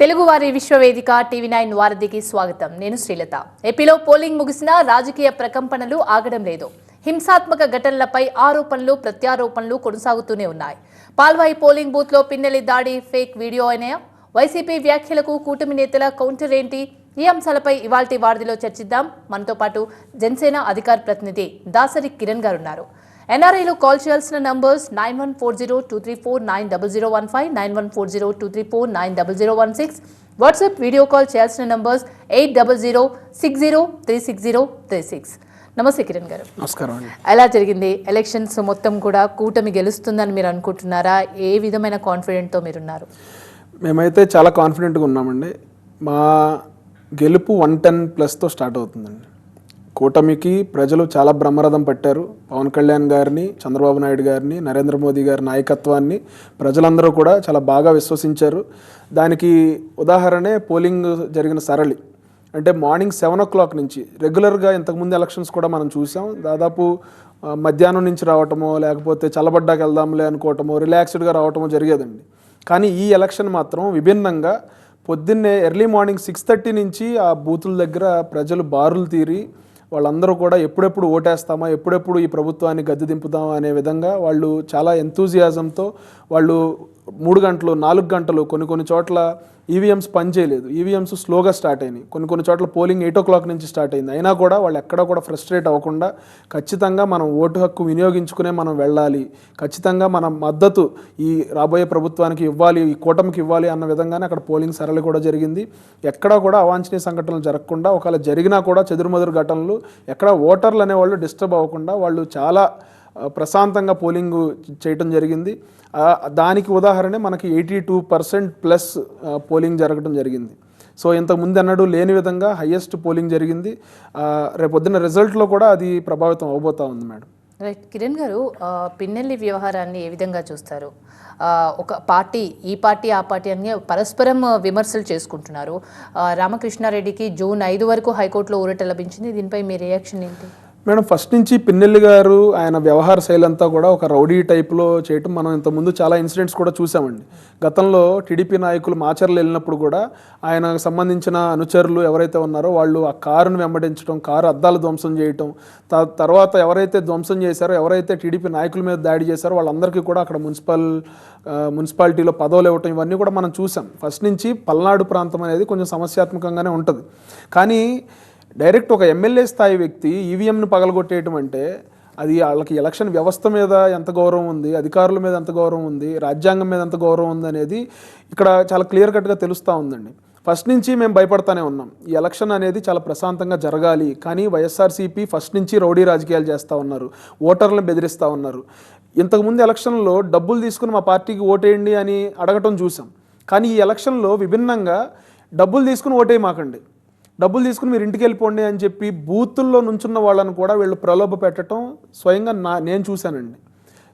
తెలుగువారి విశ్వవేదిక టీవీ9 వారధికి స్వాగతం. నేను శ్రీలత. ఏపీలో పోలింగ్ ముగిసినా రాజకీయ ప్రకంపనలు ఆగడం లేదు. హింసాత్మక ఘటనలపై ఆరోపణలు ప్రత్యారోపణలు కొనసాగుతూనే ఉన్నాయి. పాల్వాయి పోలింగ్ బూత్ లో పిన్నెల్లి దాడి ఫేక్ వీడియో అయినా వైసీపీ వ్యాఖ్యలకు కూటమి నేతల కౌంటర్ ఏంటి? ఈ అంశాలపై ఇవాల్టి వారధిలో చర్చిద్దాం. మనతో పాటు జనసేన అధికార ప్రతినిధి దాసరి కిరణ్ గారు ఉన్నారు. ఎన్ఆర్ఐలో కాల్ చేయాల్సిన నంబర్స్ 914023490015, 914023490016. వాట్సాప్ వీడియో కాల్ చేయాల్సిన నంబర్స్ 8006036036. నమస్తే కిరణ్ గారు. నమస్కారం అండి. ఎలా జరిగింది ఎలక్షన్స్? మొత్తం కూడా కూటమి గెలుస్తుందని మీరు అనుకుంటున్నారా? ఏ విధమైన కాన్ఫిడెంట్తో మీరున్నారు? మేమైతే చాలా కాన్ఫిడెంట్గా ఉన్నామండి. మా గెలుపు 110+తో స్టార్ట్ అవుతుందండి. కూటమికి ప్రజలు చాలా బ్రహ్మరథం పట్టారు. పవన్ కళ్యాణ్ గారిని, చంద్రబాబు నాయుడు గారిని, నరేంద్ర మోదీ గారి నాయకత్వాన్ని ప్రజలందరూ కూడా చాలా బాగా విశ్వసించారు. దానికి ఉదాహరణే పోలింగ్ జరిగిన సరళి. అంటే మార్నింగ్ 7 o'clock నుంచి రెగ్యులర్గా ఇంతకుముందు ఎలక్షన్స్ కూడా మనం చూసాం. దాదాపు మధ్యాహ్నం నుంచి రావటమో లేకపోతే చల్లబడ్డాక వెళ్దాంలే అనుకోవటమో రిలాక్స్డ్గా రావటమో జరిగేదండి. కానీ ఈ ఎలక్షన్ మాత్రం విభిన్నంగా పొద్దున్నే ఎర్లీ మార్నింగ్ 6:30 నుంచి ఆ బూతుల దగ్గర ప్రజలు బారులు తీరి వాళ్ళందరూ కూడా ఎప్పుడెప్పుడు ఓటేస్తామా, ఎప్పుడెప్పుడు ఈ ప్రభుత్వాన్ని గద్దె దింపుదామా అనే విధంగా వాళ్ళు చాలా ఎంతూజియాజంతో వాళ్ళు 3 గంటలు 4 గంటలు కొన్ని చోట్ల ఈవీఎంస్ పనిచేయలేదు. ఈవీఎంస్ స్లోగా స్టార్ట్ అయినాయి. కొన్ని చోట్ల పోలింగ్ 8 o'clock నుంచి స్టార్ట్ అయింది. అయినా కూడా వాళ్ళు ఎక్కడా కూడా ఫ్రస్ట్రేట్ అవ్వకుండా ఖచ్చితంగా మనం ఓటు హక్కు వినియోగించుకునే మనం వెళ్ళాలి, ఖచ్చితంగా మన మద్దతు ఈ రాబోయే ప్రభుత్వానికి ఇవ్వాలి, ఈ కూటమికి ఇవ్వాలి అన్న విధంగానే అక్కడ పోలింగ్ సరళి కూడా జరిగింది. ఎక్కడా కూడా అవాంఛనీయ సంఘటనలు జరగకుండా, ఒకవేళ జరిగినా కూడా చెదురుమదురు ఘటనలు ఎక్కడ ఓటర్లు అనేవాళ్ళు డిస్టర్బ్ అవ్వకుండా వాళ్ళు చాలా ప్రశాంతంగా పోలింగ్ చేయటం జరిగింది. దానికి ఉదాహరణ మనకి 82% పోలింగ్ జరగడం జరిగింది. సో ఇంతకుముందు అన్నాడు లేని విధంగా హయ్యెస్ట్ పోలింగ్ జరిగింది. రేపొద్దున రిజల్ట్లో కూడా అది ప్రభావితం అవబోతా ఉంది మేడం. రైట్ కిరణ్ గారు, పిన్నెల్లి వ్యవహారాన్ని ఏ విధంగా చూస్తారు? ఒక పార్టీ ఈ పార్టీ ఆ పార్టీ అని పరస్పరం విమర్శలు చేసుకుంటున్నారు. రామకృష్ణారెడ్డికి June 5 వరకు హైకోర్టులో ఊరట లభించింది. దీనిపై మీ రియాక్షన్ ఏంటి? మేడం, ఫస్ట్ నుంచి పిన్నెల్లి గారు ఆయన వ్యవహార శైలి అంతా కూడా ఒక రౌడీ టైప్లో చేయటం మనం ఇంతకుముందు చాలా ఇన్సిడెంట్స్ కూడా చూసామండి. గతంలో టీడీపీ నాయకులు మాచర్లు వెళ్ళినప్పుడు కూడా ఆయనకు సంబంధించిన అనుచరులు ఎవరైతే ఉన్నారో వాళ్ళు ఆ కారును వెంబడించడం, కారు అద్దాలు ధ్వంసం చేయటం, తర్వాత ఎవరైతే ధ్వంసం చేశారో, ఎవరైతే టీడీపీ నాయకుల మీద దాడి చేశారో వాళ్ళందరికీ కూడా అక్కడ మున్సిపాలిటీలో పదవులు ఇవ్వటం, ఇవన్నీ కూడా మనం చూసాం. ఫస్ట్ నుంచి పల్నాడు ప్రాంతం అనేది కొంచెం సమస్యాత్మకంగానే ఉంటుంది. కానీ డైరెక్ట్ ఒక ఎమ్మెల్యే స్థాయి వ్యక్తి ఈవీఎంను పగలగొట్టేయటం అంటే అది వాళ్ళకి ఎలక్షన్ వ్యవస్థ మీద ఎంత గౌరవం ఉంది, అధికారుల మీద ఎంత గౌరవం ఉంది, రాజ్యాంగం మీద ఎంత గౌరవం ఉంది అనేది ఇక్కడ చాలా క్లియర్ కట్గా తెలుస్తూ ఉందండి. ఫస్ట్ నుంచి మేము భయపడతానే ఉన్నాం. ఈ ఎలక్షన్ అనేది చాలా ప్రశాంతంగా జరగాలి. కానీ వైఎస్ఆర్సీపీ ఫస్ట్ నుంచి రౌడీ రాజకీయాలు చేస్తూ ఉన్నారు, ఓటర్లను బెదిరిస్తూ ఉన్నారు. ఇంతకుముందు ఎలక్షన్లో డబ్బులు తీసుకుని మా పార్టీకి ఓటేయండి అని అడగటం చూసాం. కానీ ఈ ఎలక్షన్లో విభిన్నంగా డబ్బులు తీసుకుని ఓటేయమాకండి, డబ్బులు తీసుకుని మీరు ఇంటికి వెళ్ళిపోండి అని చెప్పి బూతుల్లో నుంచున్న వాళ్ళని కూడా వీళ్ళు ప్రలోభ పెట్టడం స్వయంగా నేను చూశానండి.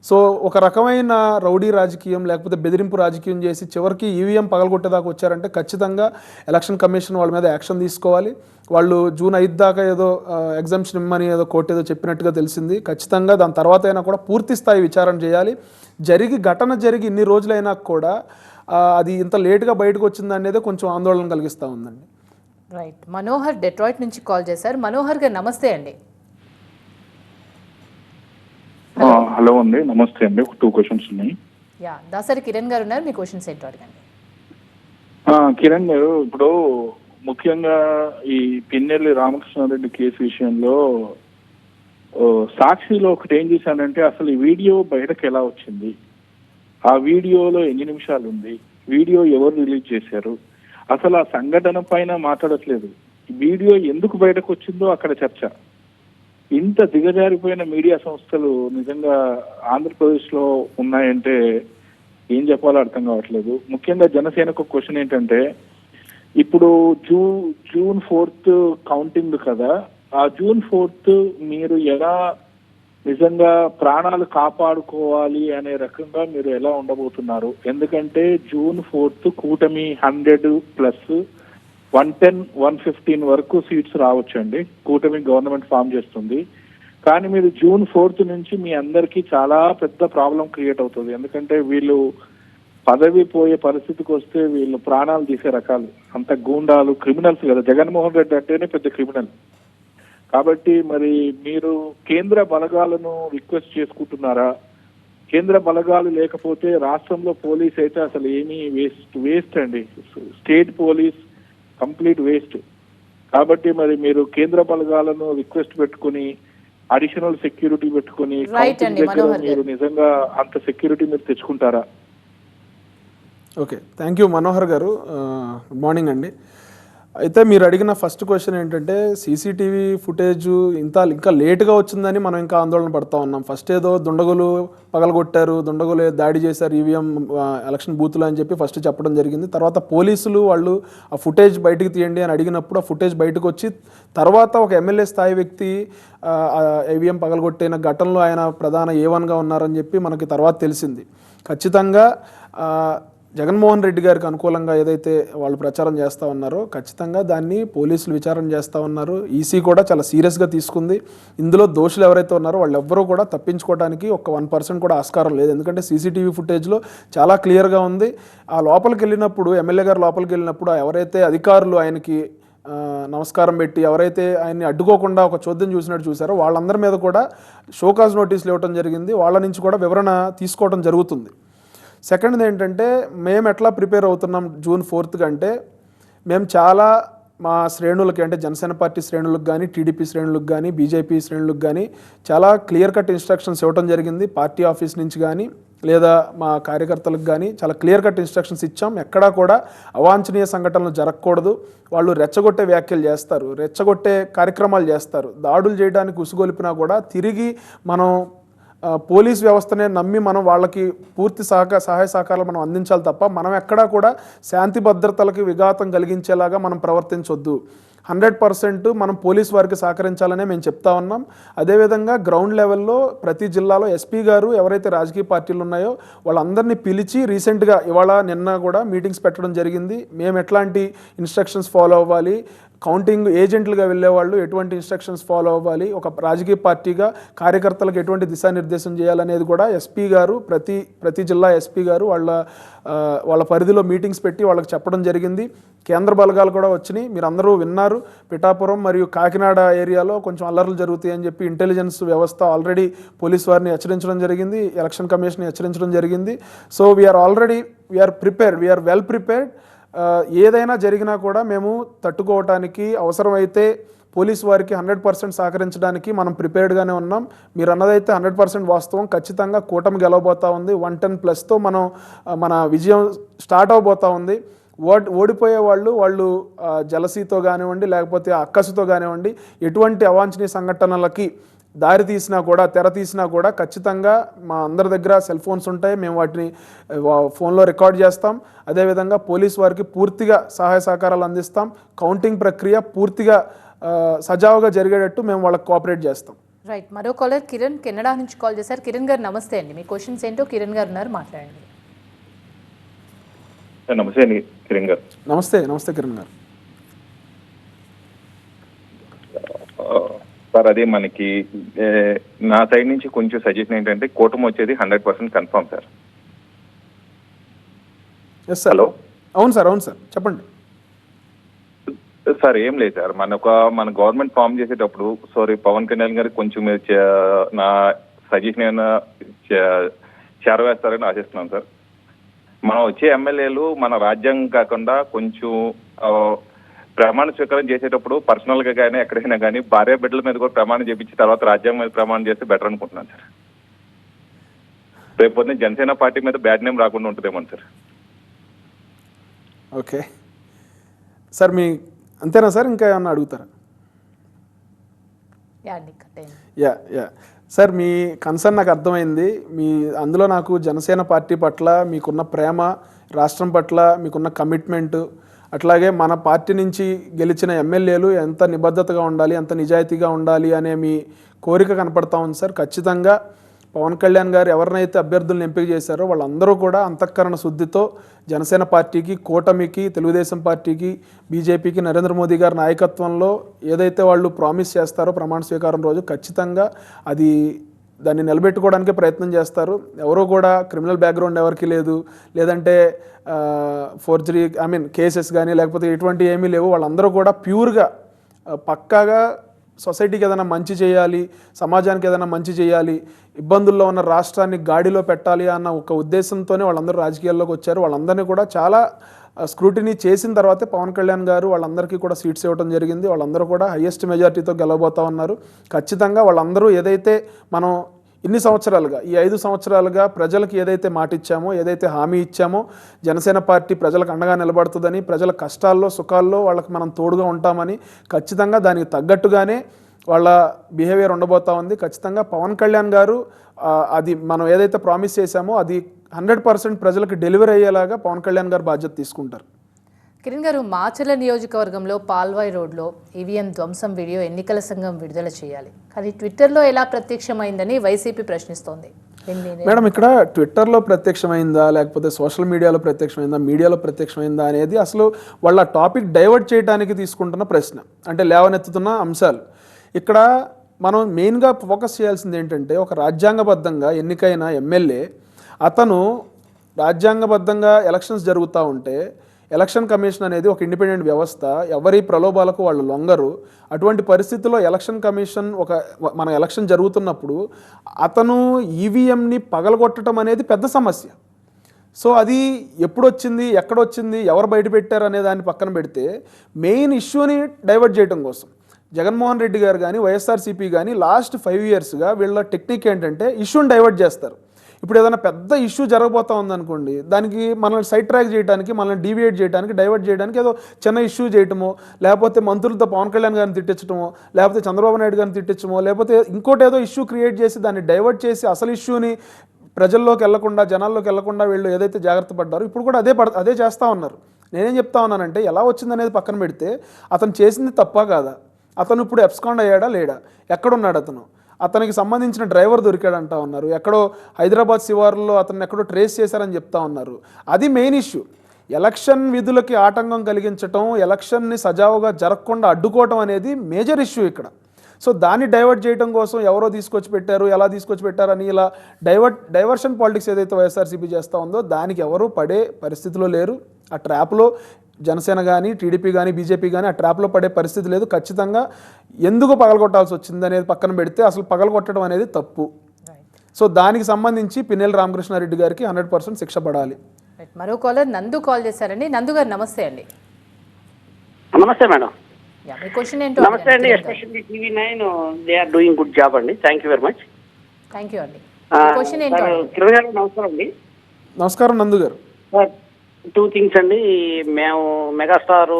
సో ఒక రకమైన రౌడీ రాజకీయం లేకపోతే బెదిరింపు రాజకీయం చేసి చివరికి ఈవీఎం పగలగొట్టేదాకా వచ్చారంటే ఖచ్చితంగా ఎలక్షన్ కమిషన్ వాళ్ళ మీద యాక్షన్ తీసుకోవాలి. వాళ్ళు June 5 దాకా ఏదో ఎగ్జామ్షన్ ఇమ్మని ఏదో కోర్టు ఏదో చెప్పినట్టుగా తెలిసింది. ఖచ్చితంగా దాని తర్వాత అయినా కూడా పూర్తి స్థాయి విచారణ చేయాలి. ఘటన జరిగి ఇన్ని రోజులైనా కూడా అది ఇంత లేటుగా బయటకు వచ్చింది అనేది కొంచెం ఆందోళన కలిగిస్తూ ఉందండి. రైట్, మనోహర్ డెట్రాయిట్ నుంచి కాల్ చేశారు. మనోహర్ గారు నమస్తే అండి. హలో అండి, నమస్తే అండి. 2 questions ఉన్నాయి. దాసరి కిరణ్ గారు ఉన్నారు, మీ క్వశ్చన్స్ ఏంటో అడగండి. కిరణ్ గారు, ఇప్పుడు ముఖ్యంగా ఈ పిన్నెల్లి రామకృష్ణారెడ్డి కేసు విషయంలో సాక్షిలో ఒకటి ఏం చేశానంటే అసలు ఈ వీడియో బయటకు ఎలా వచ్చింది, ఆ వీడియోలో ఎన్ని నిమిషాలు ఉంది, వీడియో ఎవరు రిలీజ్ చేశారు, అసలు ఆ సంఘటన పైన మాట్లాడట్లేదు, వీడియో ఎందుకు బయటకు వచ్చిందో అక్కడ చర్చ. ఇంత దిగజారిపోయిన మీడియా సంస్థలు నిజంగా ఆంధ్రప్రదేశ్లో ఉన్నాయంటే ఏం చెప్పాలో అర్థం కావట్లేదు. ముఖ్యంగా జనసేనకు క్వశ్చన్ ఏంటంటే, ఇప్పుడు June 4 కౌంటింగ్ కదా, ఆ June 4 మీరు ఎలా నిజంగా ప్రాణాలు కాపాడుకోవాలి అనే రకంగా మీరు ఎలా ఉండబోతున్నారు? ఎందుకంటే June 4 కూటమి 100+, 110, 115 వరకు సీట్స్ రావచ్చండి. కూటమి గవర్నమెంట్ ఫామ్ చేస్తుంది. కానీ మీరు June 4 నుంచి మీ అందరికీ చాలా పెద్ద ప్రాబ్లం క్రియేట్ అవుతుంది. ఎందుకంటే వీళ్ళు పదవి పోయే పరిస్థితికి వస్తే వీళ్ళు ప్రాణాలు తీసే రకాలు, అంత గూండాలు, క్రిమినల్స్ కదా. జగన్మోహన్ రెడ్డి అంటేనే పెద్ద క్రిమినల్. కాబట్టి మరి మీరు కేంద్ర బలగాలను రిక్వెస్ట్ చేసుకుంటున్నారా? కేంద్ర బలగాలు లేకపోతే రాష్ట్రంలో పోలీస్ అయితే అసలు ఏమీ వేస్ట్ అండి. State police complaint waste. కాబట్టి మరి మీరు కేంద్ర బలగాలను రిక్వెస్ట్ పెట్టుకుని అడిషనల్ సెక్యూరిటీ పెట్టుకుని మీరు నిజంగా అంత సెక్యూరిటీ మీరు తెచ్చుకుంటారా? ఓకే, థ్యాంక్ యూ మనోహర్ గారు. గుడ్ మార్నింగ్ అండి. అయితే మీరు అడిగిన ఫస్ట్ క్వశ్చన్ ఏంటంటే సీసీటీవీ ఫుటేజ్ ఇంకా లేటుగా వచ్చిందని మనం ఇంకా ఆందోళన పడుతూ ఉన్నాం. ఫస్ట్ ఏదో దుండగులు పగలగొట్టారు, దుండగులు దాడి చేశారు ఈవీఎం ఎలక్షన్ బూత్లు అని చెప్పి ఫస్ట్ చెప్పడం జరిగింది. తర్వాత పోలీసులు వాళ్ళు ఆ ఫుటేజ్ బయటకు తీయండి అని అడిగినప్పుడు ఆ ఫుటేజ్ బయటకు వచ్చి తర్వాత ఒక ఎమ్మెల్యే స్థాయి వ్యక్తి ఈవీఎం పగలగొట్టిన ఘటనలో ఆయన ప్రధాన A1గా ఉన్నారని చెప్పి మనకి తర్వాత తెలిసింది. ఖచ్చితంగా జగన్మోహన్ రెడ్డి గారికి అనుకూలంగా ఏదైతే వాళ్ళు ప్రచారం చేస్తూ ఉన్నారో ఖచ్చితంగా దాన్ని పోలీసులు విచారణ చేస్తూ ఉన్నారు. ఈసీ కూడా చాలా సీరియస్గా తీసుకుంది. ఇందులో దోషులు ఎవరైతే ఉన్నారో వాళ్ళు ఎవ్వరూ కూడా తప్పించుకోవడానికి ఒక 1% కూడా ఆస్కారం లేదు. ఎందుకంటే సీసీటీవీ ఫుటేజ్లో చాలా క్లియర్గా ఉంది. ఆ లోపలికి వెళ్ళినప్పుడు ఎమ్మెల్యే గారు లోపలికి వెళ్ళినప్పుడు ఎవరైతే అధికారులు ఆయనకి నమస్కారం పెట్టి ఎవరైతే ఆయన్ని అడ్డుకోకుండా ఒక చోద్యం చూసినట్టు చూసారో వాళ్ళందరి మీద కూడా షోకాజ్ నోటీసులు ఇవ్వడం జరిగింది. వాళ్ళ నుంచి కూడా వివరణ తీసుకోవడం జరుగుతుంది. సెకండ్ది ఏంటంటే మేము ఎట్లా ప్రిపేర్ అవుతున్నాం June 4th కంటే మేము చాలా మా శ్రేణులకి అంటే జనసేన పార్టీ శ్రేణులకు కానీ టీడీపీ శ్రేణులకు కానీ బీజేపీ శ్రేణులకు కానీ చాలా క్లియర్ కట్ ఇన్స్ట్రక్షన్స్ ఇవ్వడం జరిగింది. పార్టీ ఆఫీస్ నుంచి కానీ లేదా మా కార్యకర్తలకు కానీ చాలా క్లియర్ కట్ ఇన్స్ట్రక్షన్స్ ఇచ్చాం. ఎక్కడా కూడా అవాంఛనీయ సంఘటనలు జరగకూడదు. వాళ్ళు రెచ్చగొట్టే వ్యాఖ్యలు చేస్తారు, రెచ్చగొట్టే కార్యక్రమాలు చేస్తారు. దాడులు చేయడానికి ఉసుగొలిపినా కూడా తిరిగి మనం పోలీస్ వ్యవస్థనే నమ్మి మనం వాళ్ళకి పూర్తి సహాయ సహకారాలు మనం అందించాలి తప్ప మనం ఎక్కడా కూడా శాంతి భద్రతలకి విఘాతం కలిగించేలాగా మనం ప్రవర్తించొద్దు. 100% మనం పోలీస్ వారికి సహకరించాలనే మేము చెప్తా ఉన్నాం. అదేవిధంగా గ్రౌండ్ లెవెల్లో ప్రతి జిల్లాలో ఎస్పీ గారు ఎవరైతే రాజకీయ పార్టీలు ఉన్నాయో వాళ్ళందరినీ పిలిచి రీసెంట్గా ఇవాళ నిన్న కూడా మీటింగ్స్ పెట్టడం జరిగింది. మేము ఎట్లాంటి ఇన్స్ట్రక్షన్స్ ఫాలో అవ్వాలి, కౌంటింగ్ ఏజెంట్లుగా వెళ్ళేవాళ్ళు ఎటువంటి ఇన్స్ట్రక్షన్స్ ఫాలో అవ్వాలి, ఒక రాజకీయ పార్టీగా కార్యకర్తలకు ఎటువంటి దిశానిర్దేశం చేయాలనేది కూడా ఎస్పీ గారు ప్రతి జిల్లా ఎస్పీ గారు వాళ్ళ పరిధిలో మీటింగ్స్ పెట్టి వాళ్ళకి చెప్పడం జరిగింది. కేంద్ర బలగాలు కూడా వచ్చినాయి, మీరు అందరూ విన్నారు. పిఠాపురం మరియు కాకినాడ ఏరియాలో కొంచెం అల్లర్లు జరుగుతాయని చెప్పి ఇంటెలిజెన్స్ వ్యవస్థ ఆల్రెడీ పోలీస్ వారిని హెచ్చరించడం జరిగింది, ఎలక్షన్ కమిషన్ హెచ్చరించడం జరిగింది. So we're well prepared. ఏదైనా జరిగినా కూడా మేము తట్టుకోవటానికి అవసరమైతే పోలీస్ వారికి 100% సహకరించడానికి మనం ప్రిపేర్డ్గానే ఉన్నాం. మీరు అన్నదైతే 100% వాస్తవం. ఖచ్చితంగా కూటమి గెలవబోతూ ఉంది. 110+తో మన విజయం స్టార్ట్ అవబోతూ ఉంది. ఓడిపోయే వాళ్ళు జలసీతో కానివ్వండి లేకపోతే అక్కసుతో కానివ్వండి ఎటువంటి అవాంఛనీయ సంఘటనలకి దారి తీసినా కూడా తెర తీసినా కూడా ఖచ్చితంగా మా అందరి దగ్గర సెల్ ఫోన్స్ ఉంటాయి, మేము వాటిని ఫోన్లో రికార్డ్ చేస్తాం. అదేవిధంగా పోలీస్ వారికి పూర్తిగా సహాయ సహకారాలు అందిస్తాం. కౌంటింగ్ ప్రక్రియ పూర్తిగా సజావుగా జరిగేటట్టు మేము వాళ్ళకి కోఆపరేట్ చేస్తాం. రైట్, మరో కాలర్ కిరణ్ కెనడా నుంచి కాల్ చేశారు. కిరణ్ గారు నమస్తే అండి, మీ క్వశ్చన్స్ ఏంటో కిరణ్ గారు ఉన్నారు, మాట్లాడండి. నమస్తే అండి కిరణ్ గారు. నమస్తే కిరణ్ గారు. సార్ అదే మనకి నా సైడ్ నుంచి కొంచెం సజెషన్ ఏంటంటే కూటమి వచ్చేది 100% కన్ఫర్మ్ సార్. హలో, అవును సార్ చెప్పండి సార్. ఏం లేదు సార్, మన గవర్నమెంట్ ఫామ్ చేసేటప్పుడు పవన్ కళ్యాణ్ గారికి కొంచెం నా సజెషన్ ఏమైనా చేరవేస్తారని ఆశిస్తున్నాను సార్. మనం వచ్చే ఎమ్మెల్యేలు మన రాజ్యాంగం కాకుండా కొంచెం ప్రమాణ స్వీకారం చేసేటప్పుడు పర్సనల్ గా కానీ ఎక్కడైనా కానీ భార్య బిడ్డల మీద కూడా ప్రమాణం చేపించి తర్వాత రాజ్యాంగం మీద ప్రమాణం చేస్తే బెటర్ అనుకుంటున్నాను సార్. రేపు పొద్దున్న జనసేన పార్టీ మీద బ్యాడ్ నేమ్ రాకుండా ఉంటుందేమో సార్. ఓకే సార్, అంతేనా సార్, ఇంకా ఏమన్నా అడుగుతారా? యా సార్, మీ కన్సర్న్ నాకు అర్థమైంది. అందులో నాకు జనసేన పార్టీ పట్ల మీకున్న ప్రేమ, రాష్ట్రం పట్ల మీకున్న కమిట్మెంటు, అట్లాగే మన పార్టీ నుంచి గెలిచిన ఎమ్మెల్యేలు ఎంత నిబద్ధతగా ఉండాలి, ఎంత నిజాయితీగా ఉండాలి అనే మీ కోరిక కనపడతా ఉంది సార్. ఖచ్చితంగా పవన్ కళ్యాణ్ గారు ఎవరినైతే అభ్యర్థులను ఎంపిక చేశారో వాళ్ళందరూ కూడా అంతఃకరణ శుద్ధితో జనసేన పార్టీకి, కూటమికి, తెలుగుదేశం పార్టీకి, బీజేపీకి, నరేంద్ర మోదీ గారి నాయకత్వంలో ఏదైతే వాళ్ళు ప్రామిస్ చేస్తారో ప్రమాణ స్వీకారం రోజు ఖచ్చితంగా అది దాన్ని నిలబెట్టుకోవడానికే ప్రయత్నం చేస్తారు. ఎవరో కూడా క్రిమినల్ బ్యాక్గ్రౌండ్ ఎవరికి లేదు, లేదంటే ఫోర్జరీ కేసెస్ కానీ లేకపోతే ఎటువంటి ఏమీ లేవు. వాళ్ళందరూ కూడా ప్యూర్గా పక్కాగా సొసైటీకి ఏదైనా మంచి చేయాలి, సమాజానికి ఏదైనా మంచి చేయాలి, ఇబ్బందుల్లో ఉన్న రాష్ట్రాన్ని గాడిలో పెట్టాలి అన్న ఒక ఉద్దేశంతోనే వాళ్ళందరూ రాజకీయాల్లోకి వచ్చారు. వాళ్ళందరినీ కూడా చాలా స్క్రూటినీ చేసిన తర్వాతే పవన్ కళ్యాణ్ గారు వాళ్ళందరికీ కూడా సీట్స్ ఇవ్వడం జరిగింది. వాళ్ళందరూ కూడా హైయెస్ట్ మెజారిటీతో గెలవబోతా ఉన్నారు. ఖచ్చితంగా వాళ్ళందరూ ఏదైతే మనం ఇన్ని సంవత్సరాలుగా ఈ 5 సంవత్సరాలుగా ప్రజలకు ఏదైతే మాట ఇచ్చామో, ఏదైతే హామీ ఇచ్చామో, జనసేన పార్టీ ప్రజలకు అండగా నిలబడుతుందని, ప్రజల కష్టాల్లో సుఖాల్లో వాళ్ళకి మనం తోడుగా ఉంటామని, ఖచ్చితంగా దానికి తగ్గట్టుగానే వాళ్ళ బిహేవియర్ ఉండబోతా ఉంది. ఖచ్చితంగా పవన్ కళ్యాణ్ గారు అది మనం ఏదైతే ప్రామిస్ చేశామో అది 100% ప్రజలకు డెలివరీ అయ్యేలాగా పవన్ కళ్యాణ్ గారు బాధ్యత తీసుకుంటారు. కిరణ్ గారు, మాచర్ల నియోజకవర్గంలో పాల్వాయి రోడ్లో ఈవీఎం ధ్వంసం వీడియో ఎన్నికల సంఘం విడుదల చేయాలి, కానీ ట్విట్టర్లో ఎలా ప్రత్యక్షమైందని వైసీపీ ప్రశ్నిస్తోంది. మేడం, ఇక్కడ ట్విట్టర్లో ప్రత్యక్షమైందా లేకపోతే సోషల్ మీడియాలో ప్రత్యక్షమైందా, మీడియాలో ప్రత్యక్షమైందా అనేది అసలు వాళ్ళ టాపిక్ డైవర్ట్ చేయడానికి తీసుకుంటున్న ప్రశ్న, అంటే లేవనెత్తుతున్న అంశాలు. ఇక్కడ మనం మెయిన్గా ఫోకస్ చేయాల్సింది ఏంటంటే, ఒక రాజ్యాంగబద్ధంగా ఎన్నికైన ఎమ్మెల్యే అతను రాజ్యాంగబద్ధంగా ఎలక్షన్స్ జరుగుతూ ఉంటే ఎలక్షన్ కమిషన్ అనేది ఒక ఇండిపెండెంట్ వ్యవస్థ, ఎవరి ప్రలోభాలకు వాళ్ళు లొంగరు. అటువంటి పరిస్థితుల్లో ఎలక్షన్ కమిషన్ మన ఎలక్షన్ జరుగుతున్నప్పుడు అతను ఈవీఎంని పగలగొట్టడం అనేది పెద్ద సమస్య. సో అది ఎప్పుడొచ్చింది, ఎక్కడొచ్చింది, ఎవరు బయట పెట్టారు అనే దాన్ని పక్కన పెడితే మెయిన్ ఇష్యూని డైవర్ట్ చేయడం కోసం జగన్మోహన్ రెడ్డి గారు కానీ వైఎస్ఆర్సీపీ కానీ లాస్ట్ 5 ఇయర్స్గా వీళ్ళ టెక్నిక్ ఏంటంటే ఇష్యూని డైవర్ట్ చేస్తారు. ఇప్పుడు ఏదైనా పెద్ద ఇష్యూ జరగబోతా ఉందనుకోండి, దానికి మనల్ని సైడ్ ట్రాక్ చేయడానికి, మనల్ని డీవియేట్ చేయడానికి, డైవర్ట్ చేయడానికి ఏదో చిన్న ఇష్యూ చేయటమో, లేకపోతే మంత్రులతో పవన్ కళ్యాణ్ గారిని తిట్టించడమో, లేకపోతే చంద్రబాబు నాయుడు గారిని తిట్టించడమో, లేకపోతే ఇంకోటి ఏదో ఇష్యూ క్రియేట్ చేసి దాన్ని డైవర్ట్ చేసి అసలు ఇష్యూని ప్రజల్లోకి వెళ్లకుండా, జనాల్లోకి వెళ్లకుండా వీళ్ళు ఏదైతే జాగ్రత్త పడ్డారో ఇప్పుడు కూడా అదే చేస్తూ ఉన్నారు. నేనేం చెప్తా ఉన్నానంటే, ఎలా వచ్చిందనేది పక్కన పెడితే అతను చేసింది తప్పా కాదా, అతను ఇప్పుడు ఎబ్స్కాండ్ అయ్యాడా లేడా, ఎక్కడున్నాడు అతనికి సంబంధించిన డ్రైవర్ దొరికాడంటా ఉన్నారు, ఎక్కడో హైదరాబాద్ శివారులో అతన్ని ఎక్కడో ట్రేస్ చేశారని చెప్తా ఉన్నారు. అది మెయిన్ ఇష్యూ. ఎలక్షన్ విధులకి ఆటంకం కలిగించటం, ఎలక్షన్ని సజావుగా జరగకుండా అడ్డుకోవటం అనేది మేజర్ ఇష్యూ ఇక్కడ. సో దాన్ని డైవర్ట్ చేయడం కోసం ఎవరో తీసుకొచ్చి పెట్టారు, ఎలా తీసుకొచ్చి పెట్టారని ఇలా డైవర్షన్ పాలిటిక్స్ ఏదైతే వైఎస్ఆర్సీపీ చేస్తూ ఉందో దానికి ఎవరు పడే పరిస్థితిలో లేరు. ఆ ట్రాప్లో జనసేన కానీ, టీడీపీ కానీ, బీజేపీ కానీ ఆ ట్రాప్లో పడే పరిస్థితి లేదు. ఖచ్చితంగా ఎందుకు పగలగొట్టాల్సి వచ్చింది అనేది పక్కన పెడితే అసలు పగలగొట్టడం అనేది తప్పు. సో దానికి సంబంధించి పిన్నెల్లి రామకృష్ణారెడ్డి గారికి 100% శిక్ష పడాలి. మరో కాలర్ నందు కాల్ చేశారండి. నందు గారు నమస్తే అండి. నమస్తే మేడం. మీ క్వశ్చన్ ఏంటో. నమస్తే అండి. Especially TV9 they are doing good job అండి. Thank you very much. Thank you అండి. క్వశ్చన్ ఏంటో. కిరణ్ గారు నమస్కారం అండి. నమస్కారం నందు గారు. సార్ 2 థింగ్స్ అండి. మేము మెగాస్టార్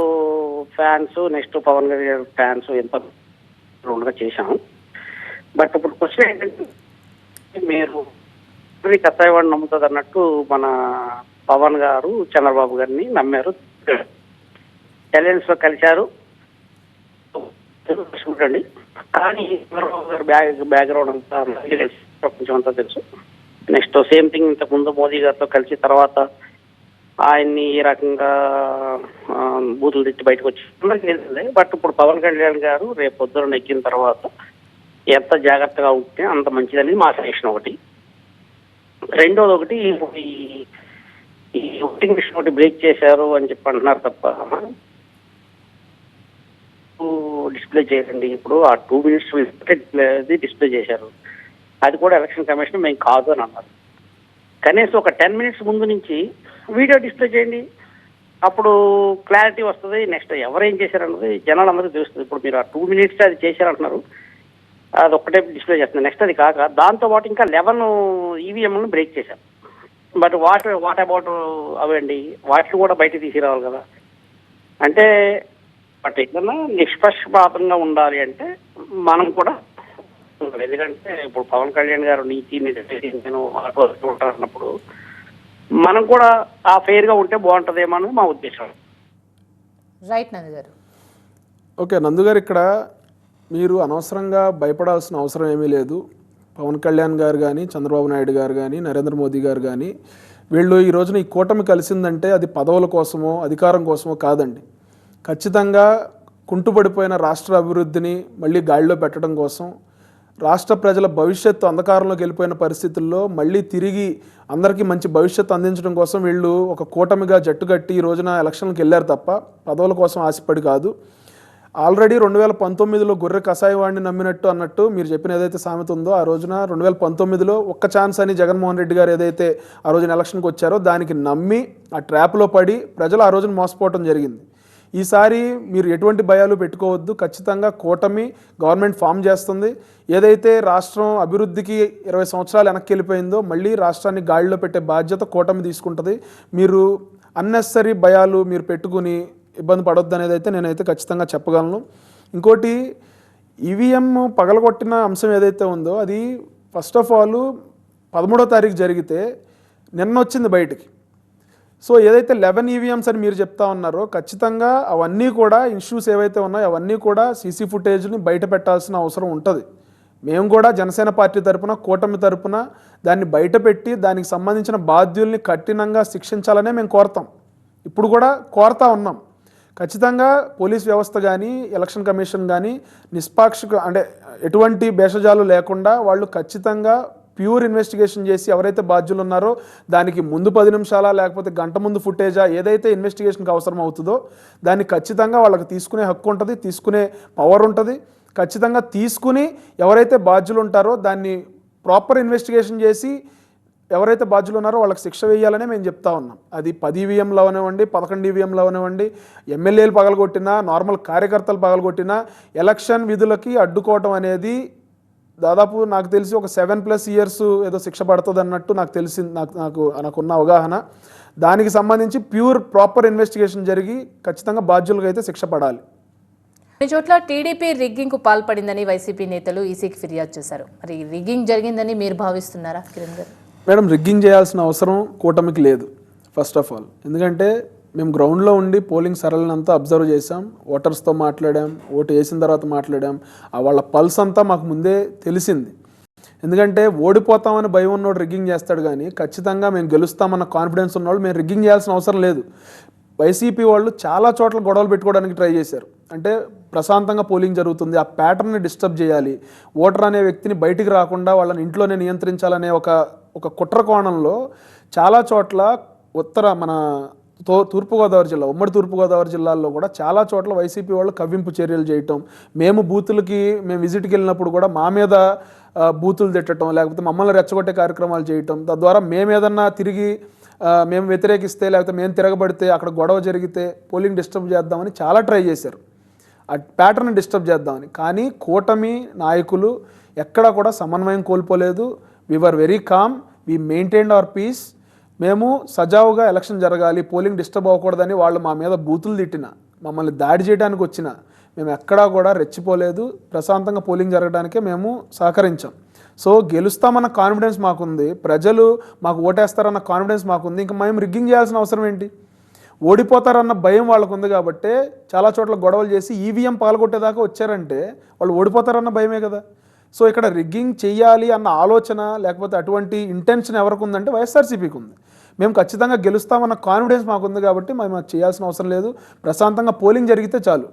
ఫ్యాన్స్, నెక్స్ట్ పవన్ గారి ఫ్యాన్స్ ఎంత రౌండ్గా చేశాము. బట్ ఇప్పుడు క్వశ్చన్ ఏంటంటే, మీరు కత్తాయివాడు నమ్ముతుంది అన్నట్టు మన పవన్ గారు చంద్రబాబు గారిని నమ్మారు, అలయన్స్ లో కలిశారు చూడండి. కానీ చంద్రబాబు గారు బ్యాక్గ్రౌండ్ అంతా ప్రపంచం అంతా తెలుసు. నెక్స్ట్ సేమ్ థింగ్ ఇంతకుముందు మోదీ గారితో కలిసి తర్వాత ఆయన్ని ఈ రకంగా బూతులు తిట్టి బయటకు వచ్చి, బట్ ఇప్పుడు పవన్ కళ్యాణ్ గారు రేపు పొద్దున ఎక్కిన తర్వాత ఎంత జాగ్రత్తగా ఉంటే అంత మంచిదని మా సజెషన్ ఒకటి. రెండోది ఒకటి, ఈ ఓటింగ్ మిషన్ ఒకటి బ్రేక్ చేశారు అని చెప్పి అంటున్నారు తప్ప డిస్ప్లే చేయండి. ఇప్పుడు ఆ 2 minutes డిస్ప్లే చేశారు, అది కూడా ఎలక్షన్ కమిషన్ మేము కాదు అని అన్నారు. కనీసం ఒక 10 minutes ముందు నుంచి వీడియో డిస్ప్లే చేయండి, అప్పుడు క్లారిటీ వస్తుంది. నెక్స్ట్ ఎవరేం చేశారన్నది జనాలందరికీ తెలుస్తుంది. ఇప్పుడు మీరు ఆ 2 minutes అది చేశారంటున్నారు, అది ఒక్కటే డిస్ప్లే చేస్తుంది. నెక్స్ట్ అది కాక దాంతోపాటు ఇంకా 11 ఈవీఎంలను బ్రేక్ చేశారు. బట్ వాట్ అబౌట్ అవండి, వాటిని కూడా బయట తీసుకురావాలి కదా. అంటే బట్ ఏదన్నా నిష్పక్షపాతంగా ఉండాలి అంటే మనం కూడా, ఎందుకంటే ఇప్పుడు పవన్ కళ్యాణ్ గారు నీతి నేను అన్నప్పుడు మనం కూడా ఆ ఫెయిర్ గా ఉంటే బాగుంటుందేమో అని మా ఉద్దేశం. రైట్ నందు గారు. ఓకే నందు గారు, ఇక్కడ మీరు అనవసరంగా భయపడాల్సిన అవసరం ఏమీ లేదు. పవన్ కళ్యాణ్ గారు కానీ, చంద్రబాబు నాయుడు గారు కానీ, నరేంద్ర మోదీ గారు కానీ వీళ్ళు ఈ రోజున ఈ కూటమి కలిసిందంటే అది పదవుల కోసమో అధికారం కోసమో కాదండి. ఖచ్చితంగా కుంటుపడిపోయిన రాష్ట్ర అభివృద్ధిని మళ్ళీ గాడిలో పెట్టడం కోసం, రాష్ట్ర ప్రజల భవిష్యత్తు అంధకారంలోకి వెళ్ళిపోయిన పరిస్థితుల్లో మళ్ళీ తిరిగి అందరికీ మంచి భవిష్యత్తు అందించడం కోసం వీళ్ళు ఒక కూటమిగా జట్టుకట్టి ఈ రోజున ఎలక్షన్లకు వెళ్ళారు తప్ప పదవుల కోసం ఆశపడి కాదు. ఆల్రెడీ 2019లో గొర్రె కషాయవాడిని నమ్మినట్టు అన్నట్టు మీరు చెప్పిన ఏదైతే సామెత ఉందో ఆ రోజున 2019లో ఒక్క ఛాన్స్ అని జగన్మోహన్ రెడ్డి గారు ఏదైతే ఆ రోజున ఎలక్షన్కి వచ్చారో దానికి నమ్మి ఆ ట్రాప్లో పడి ప్రజలు ఆ రోజున మోసపోవటం జరిగింది. ఈసారి మీరు ఎటువంటి భయాలు పెట్టుకోవద్దు. ఖచ్చితంగా కూటమి గవర్నమెంట్ ఫామ్ చేస్తుంది. ఏదైతే రాష్ట్రం అభివృద్ధికి 20 సంవత్సరాలు వెనక్కి వెళ్ళిపోయిందో మళ్ళీ రాష్ట్రాన్ని గాడిలో పెట్టే బాధ్యత కూటమి తీసుకుంటుంది. మీరు అన్నెసరీ భయాలు మీరు పెట్టుకుని ఇబ్బంది పడొద్దు అనేది అయితే నేనైతే ఖచ్చితంగా చెప్పగలను. ఇంకోటి ఈవీఎం పగలగొట్టిన అంశం ఏదైతే ఉందో అది ఫస్ట్ ఆఫ్ ఆల్ 13వ తారీఖు జరిగితే నిన్న వచ్చింది బయటికి. సో ఏదైతే 11 ఈవీఎంస్ అని మీరు చెప్తా ఉన్నారో ఖచ్చితంగా అవన్నీ కూడా ఇష్యూస్ ఏవైతే ఉన్నాయో అవన్నీ కూడా సీసీ ఫుటేజ్ని బయట పెట్టాల్సిన అవసరం ఉంటుంది. మేము కూడా జనసేన పార్టీ తరపున కూటమి తరపున దాన్ని బయటపెట్టి దానికి సంబంధించిన బాధ్యుల్ని కఠినంగా శిక్షించాలనే మేము కోరుతాం. ఇప్పుడు కూడా కోరుతా ఉన్నాం. ఖచ్చితంగా పోలీస్ వ్యవస్థ కానీ ఎలక్షన్ కమిషన్ కానీ నిష్పాక్షిక అంటే ఎటువంటి భేషజాలు లేకుండా వాళ్ళు ఖచ్చితంగా ప్యూర్ ఇన్వెస్టిగేషన్ చేసి ఎవరైతే బాధ్యులు ఉన్నారో దానికి ముందు 10 నిమిషాల లేకపోతే గంట ముందు ఫుటేజా ఏదైతే ఇన్వెస్టిగేషన్కి అవసరం అవుతుందో దాన్ని ఖచ్చితంగా వాళ్ళకి తీసుకునే హక్కు ఉంటుంది, తీసుకునే పవర్ ఉంటుంది. ఖచ్చితంగా తీసుకుని ఎవరైతే బాధ్యులు ఉంటారో దాన్ని ప్రాపర్ ఇన్వెస్టిగేషన్ చేసి ఎవరైతే బాధ్యులు ఉన్నారో వాళ్ళకి శిక్ష వేయాలనే మేము చెప్తా ఉన్నాం. అది 10 ఈవీఎంలు అవనివ్వండి, 11 ఈవీఎంలు అవనివ్వండి, ఎమ్మెల్యేలు పగలగొట్టినా, నార్మల్ కార్యకర్తలు పగలగొట్టినా ఎలక్షన్ విధులకి అడ్డుకోవటం అనేది దాదాపు నాకు తెలిసి ఒక 7+ ఇయర్స్ ఏదో శిక్ష పడుతుంది అన్నట్టు నాకు తెలిసింది. నాకున్న అవగాహన దానికి సంబంధించి ప్యూర్ ప్రాపర్ ఇన్వెస్టిగేషన్ జరిగి ఖచ్చితంగా బాధ్యులకు అయితే శిక్ష పడాలి. కొన్ని చోట్ల టీడీపీ రిగ్గింగ్కు పాల్పడిందని వైసీపీ నేతలు ఈసీకి ఫిర్యాదు చేశారు. మరి రిగ్గింగ్ జరిగిందని మీరు భావిస్తున్నారా కిరణ్ గారు? మేడం, రిగ్గింగ్ చేయాల్సిన అవసరం కూటమికి లేదు ఫస్ట్ ఆఫ్ ఆల్. ఎందుకంటే మేము గ్రౌండ్లో ఉండి పోలింగ్ సరళనంతా అబ్జర్వ్ చేసాం, ఓటర్స్తో మాట్లాడాం, ఓటు వేసిన తర్వాత మాట్లాడాం. వాళ్ళ పల్స్ అంతా మాకు ముందే తెలిసింది. ఎందుకంటే ఓడిపోతామని భయం ఉన్నోడు రిగ్గింగ్ చేస్తాడు కానీ ఖచ్చితంగా మేము గెలుస్తామన్న కాన్ఫిడెన్స్ ఉన్నవాళ్ళు మేము రిగ్గింగ్ చేయాల్సిన అవసరం లేదు. వైసీపీ వాళ్ళు చాలా చోట్ల గొడవలు పెట్టుకోవడానికి ట్రై చేశారు. అంటే ప్రశాంతంగా పోలింగ్ జరుగుతుంది, ఆ ప్యాటర్న్ని డిస్టర్బ్ చేయాలి, ఓటర్ అనే వ్యక్తిని బయటికి రాకుండా వాళ్ళని ఇంట్లోనే నియంత్రించాలనే ఒక కుట్ర కోణంలో చాలా చోట్ల మన తూర్పుగోదావరి జిల్లా, ఉమ్మడి తూర్పుగోదావరి జిల్లాల్లో కూడా చాలా చోట్ల వైసీపీ వాళ్ళు కవ్వింపు చర్యలు చేయటం, మేము విజిట్కి వెళ్ళినప్పుడు కూడా మా మీద బూతులు తిట్టడం, లేకపోతే మమ్మల్ని రెచ్చగొట్టే కార్యక్రమాలు చేయటం, తద్వారా మేము ఏదన్నా తిరిగి మేము వ్యతిరేకిస్తే లేకపోతే మేము తిరగబడితే అక్కడ గొడవ జరిగితే పోలింగ్ డిస్టర్బ్ చేద్దామని చాలా ట్రై చేశారు, ఆ ప్యాటర్న్ డిస్టర్బ్ చేద్దామని. కానీ కూటమి నాయకులు ఎక్కడా కూడా సమన్వయం కోల్పోలేదు. We were very calm, we maintained our peace. మేము సజావుగా ఎలక్షన్ జరగాలి, పోలింగ్ డిస్టర్బ్ అవ్వకూడదని వాళ్ళు మా మీద బూతులు తిట్టిన, మమ్మల్ని దాడి చేయడానికి వచ్చిన మేము ఎక్కడా కూడా రెచ్చిపోలేదు. ప్రశాంతంగా పోలింగ్ జరగడానికే మేము సహకరించాం. సో గెలుస్తామన్న కాన్ఫిడెన్స్ మాకుంది, ప్రజలు మాకు ఓటేస్తారన్న కాన్ఫిడెన్స్ మాకుంది. ఇంకా మేము రిగ్గింగ్ చేయాల్సిన అవసరం ఏంటి? ఓడిపోతారన్న భయం వాళ్ళకు ఉంది కాబట్టి చాలా చోట్ల గొడవలు చేసి ఈవీఎం పాల్గొట్టేదాకా వచ్చారంటే వాళ్ళు ఓడిపోతారన్న భయమే కదా. సో ఇక్కడ రిగ్గింగ్ చెయ్యాలి అన్న ఆలోచన లేకపోతే అటువంటి ఇంటెన్షన్ ఎవరికి ఉందంటే వైఎస్ఆర్సీపీకి ఉంది. మేము ఖచ్చితంగా గెలుస్తామన్న కాన్ఫిడెన్స్ మాకుంది కాబట్టి మేము చేయాల్సిన అవసరం లేదు, ప్రశాంతంగా పోలింగ్ జరిగితే చాలు